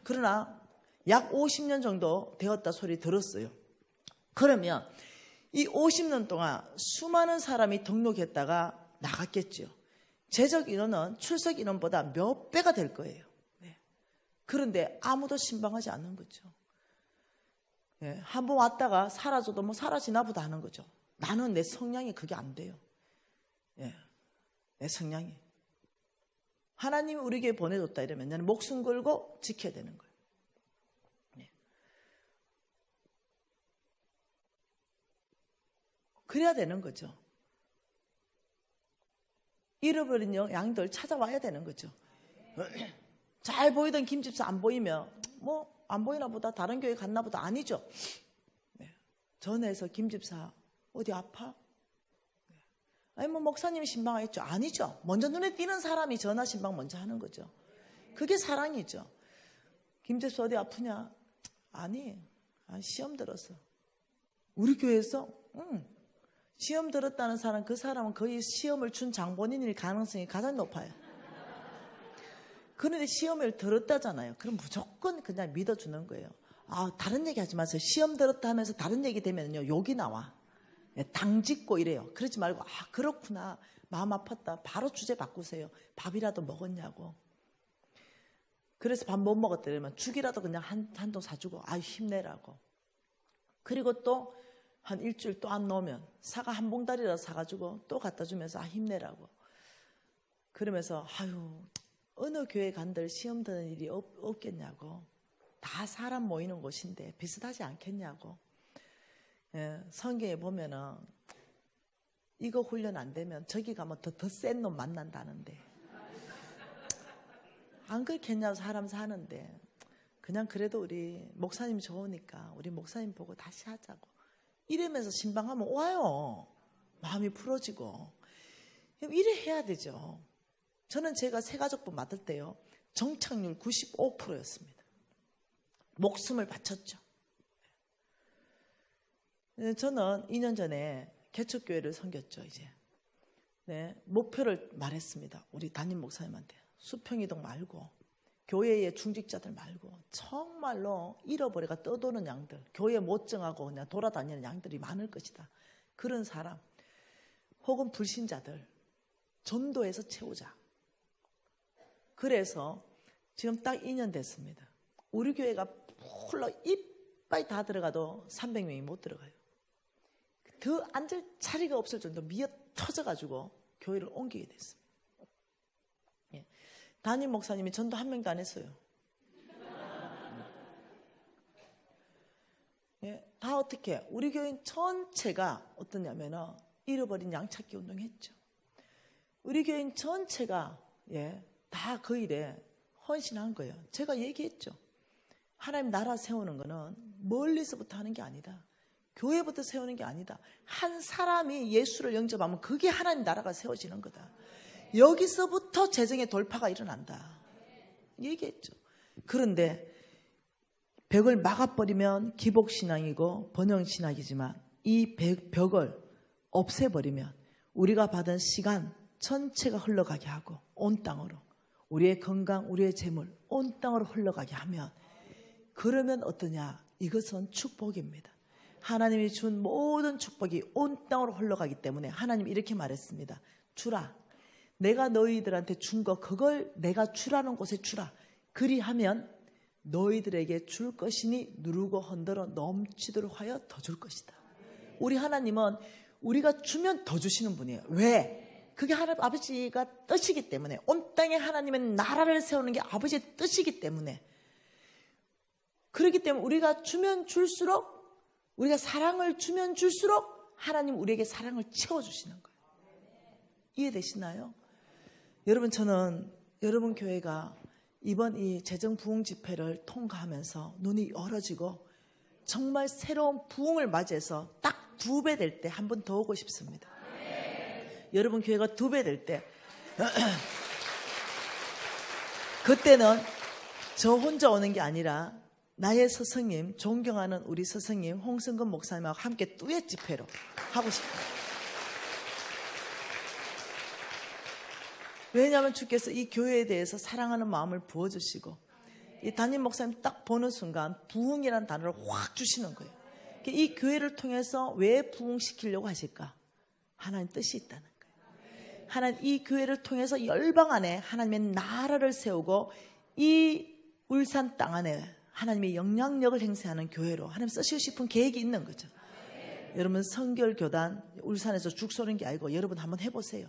그러나 약 50년 정도 되었다 소리 들었어요. 그러면 이 50년 동안 수많은 사람이 등록했다가 나갔겠죠. 재적 인원은 출석 인원보다 몇 배가 될 거예요. 네. 그런데 아무도 신방하지 않는 거죠. 네. 한번 왔다가 사라져도 뭐 사라지나 보다 하는 거죠. 나는 내 성향이 그게 안 돼요. 네. 내 성향이. 하나님이 우리 교회 보내줬다 이러면 나는 목숨 걸고 지켜야 되는 거예요. 네. 그래야 되는 거죠. 잃어버린 양들 찾아와야 되는 거죠. 잘 보이던 김집사 안 보이면 뭐 안 보이나 보다 다른 교회 갔나 보다 아니죠. 네. 전화해서 김집사 어디 아파? 네. 아니 뭐 목사님이 신방하겠죠. 아니죠. 먼저 눈에 띄는 사람이 전화 신방 먼저 하는 거죠. 그게 사랑이죠. 김집사 어디 아프냐? 아니 시험 들었어. 우리 교회에서? 응. 시험 들었다는 사람, 그 사람은 거의 시험을 준 장본인일 가능성이 가장 높아요. 그런데 시험을 들었다잖아요. 그럼 무조건 그냥 믿어주는 거예요. 다른 얘기 하지 마세요. 시험 들었다 하면서 다른 얘기 되면요, 욕이 나와. 당짓고 이래요. 그러지 말고, 그렇구나. 마음 아팠다. 바로 주제 바꾸세요. 밥이라도 먹었냐고. 그래서 밥 못 먹었다 이러면 죽이라도 그냥 한 통 사주고, 힘내라고. 그리고 또, 한 일주일 또 안 넣으면 사과 한 봉다리라도 사가지고 또 갖다 주면서 힘내라고. 그러면서 어느 교회 간들 시험 드는 일이 없겠냐고. 다 사람 모이는 곳인데 비슷하지 않겠냐고. 성경에 보면은 이거 훈련 안 되면 저기 가면 더 센 놈 만난다는데 안 그렇겠냐고. 사람 사는데 그냥 그래도 우리 목사님 좋으니까 우리 목사님 보고 다시 하자고. 이러면서 신방하면 와요. 마음이 풀어지고. 이래 해야 되죠. 저는 제가 새가족부 맡을 때요. 정착률 95%였습니다. 목숨을 바쳤죠. 저는 2년 전에 개척교회를 섬겼죠. 이제 목표를 말했습니다. 우리 담임 목사님한테. 수평이동 말고 교회의 중직자들 말고 정말로 잃어버려가 떠도는 양들, 교회 못 정하고 그냥 돌아다니는 양들이 많을 것이다. 그런 사람 혹은 불신자들 전도해서 채우자. 그래서 지금 딱 2년 됐습니다. 우리 교회가 홀로 이빨 다 들어가도 300명이 못 들어가요. 더 앉을 자리가 없을 정도로 미어 터져가지고 교회를 옮기게 됐습니다. 담임 목사님이 전도 한 명도 안 했어요. 다 어떻게 우리 교인 전체가 어떠냐면은 잃어버린 양 찾기 운동했죠. 우리 교인 전체가 다 그 일에 헌신한 거예요. 제가 얘기했죠. 하나님 나라 세우는 거는 멀리서부터 하는 게 아니다. 교회부터 세우는 게 아니다. 한 사람이 예수를 영접하면 그게 하나님 나라가 세워지는 거다. 여기서부터 재정의 돌파가 일어난다. 얘기했죠. 그런데 벽을 막아버리면 기복신앙이고 번영신앙이지만 이 벽을 없애버리면 우리가 받은 시간 전체가 흘러가게 하고 온 땅으로 우리의 건강, 우리의 재물 온 땅으로 흘러가게 하면 그러면 어떠냐? 이것은 축복입니다. 하나님이 준 모든 축복이 온 땅으로 흘러가기 때문에 하나님이 이렇게 말했습니다. 주라. 내가 너희들한테 준 거 그걸 내가 주라는 곳에 주라. 그리하면 너희들에게 줄 것이니 누르고 흔들어 넘치도록 하여 더 줄 것이다. 우리 하나님은 우리가 주면 더 주시는 분이에요. 왜? 그게 하나님 아버지가 뜻이기 때문에 온 땅에 하나님의 나라를 세우는 게 아버지의 뜻이기 때문에 그렇기 때문에 우리가 주면 줄수록 우리가 사랑을 주면 줄수록 하나님 우리에게 사랑을 채워주시는 거예요. 이해되시나요? 여러분 저는 여러분 교회가 이번 이 재정부흥 집회를 통과하면서 눈이 열어지고 정말 새로운 부흥을 맞이해서 딱 2배 될 때 한 번 더 오고 싶습니다. 여러분 교회가 2배 될 때 그때는 저 혼자 오는 게 아니라 나의 스승님, 존경하는 우리 스승님 홍성근 목사님하고 함께 듀엣 집회로 하고 싶어요. 왜냐하면 주께서 이 교회에 대해서 사랑하는 마음을 부어주시고 이 담임 목사님 딱 보는 순간 부흥이라는 단어를 확 주시는 거예요. 이 교회를 통해서 왜 부흥시키려고 하실까? 하나님 뜻이 있다는 거예요. 하나님 이 교회를 통해서 열방 안에 하나님의 나라를 세우고 이 울산 땅 안에 하나님의 영향력을 행사하는 교회로 하나님 쓰시고 싶은 계획이 있는 거죠. 여러분 성결교단 울산에서 죽 쏘는 게 아니고 여러분 한번 해보세요.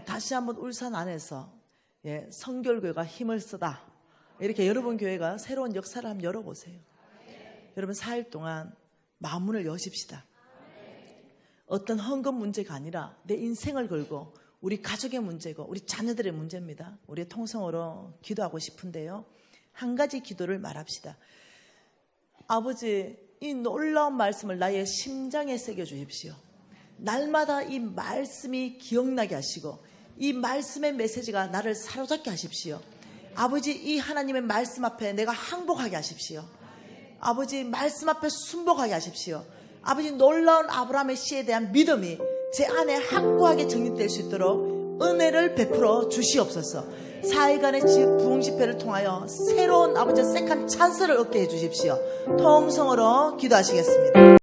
다시 한번 울산 안에서 성결교회가 힘을 쓰다 이렇게 여러분 교회가 새로운 역사를 한번 열어보세요. 여러분 4일 동안 마음문을 여십시다. 어떤 헌금 문제가 아니라 내 인생을 걸고 우리 가족의 문제고 우리 자녀들의 문제입니다. 우리 통성으로 기도하고 싶은데요. 한 가지 기도를 말합시다. 아버지 이 놀라운 말씀을 나의 심장에 새겨 주십시오. 날마다 이 말씀이 기억나게 하시고 이 말씀의 메시지가 나를 사로잡게 하십시오. 아버지 이 하나님의 말씀 앞에 내가 항복하게 하십시오. 아버지 말씀 앞에 순복하게 하십시오. 아버지 놀라운 아브라함의 씨에 대한 믿음이 제 안에 확고하게 정립될 수 있도록 은혜를 베풀어 주시옵소서. 4일간의 부흥 집회를 통하여 새로운 아버지의 색한 찬스를 얻게 해주십시오. 통성으로 기도하시겠습니다.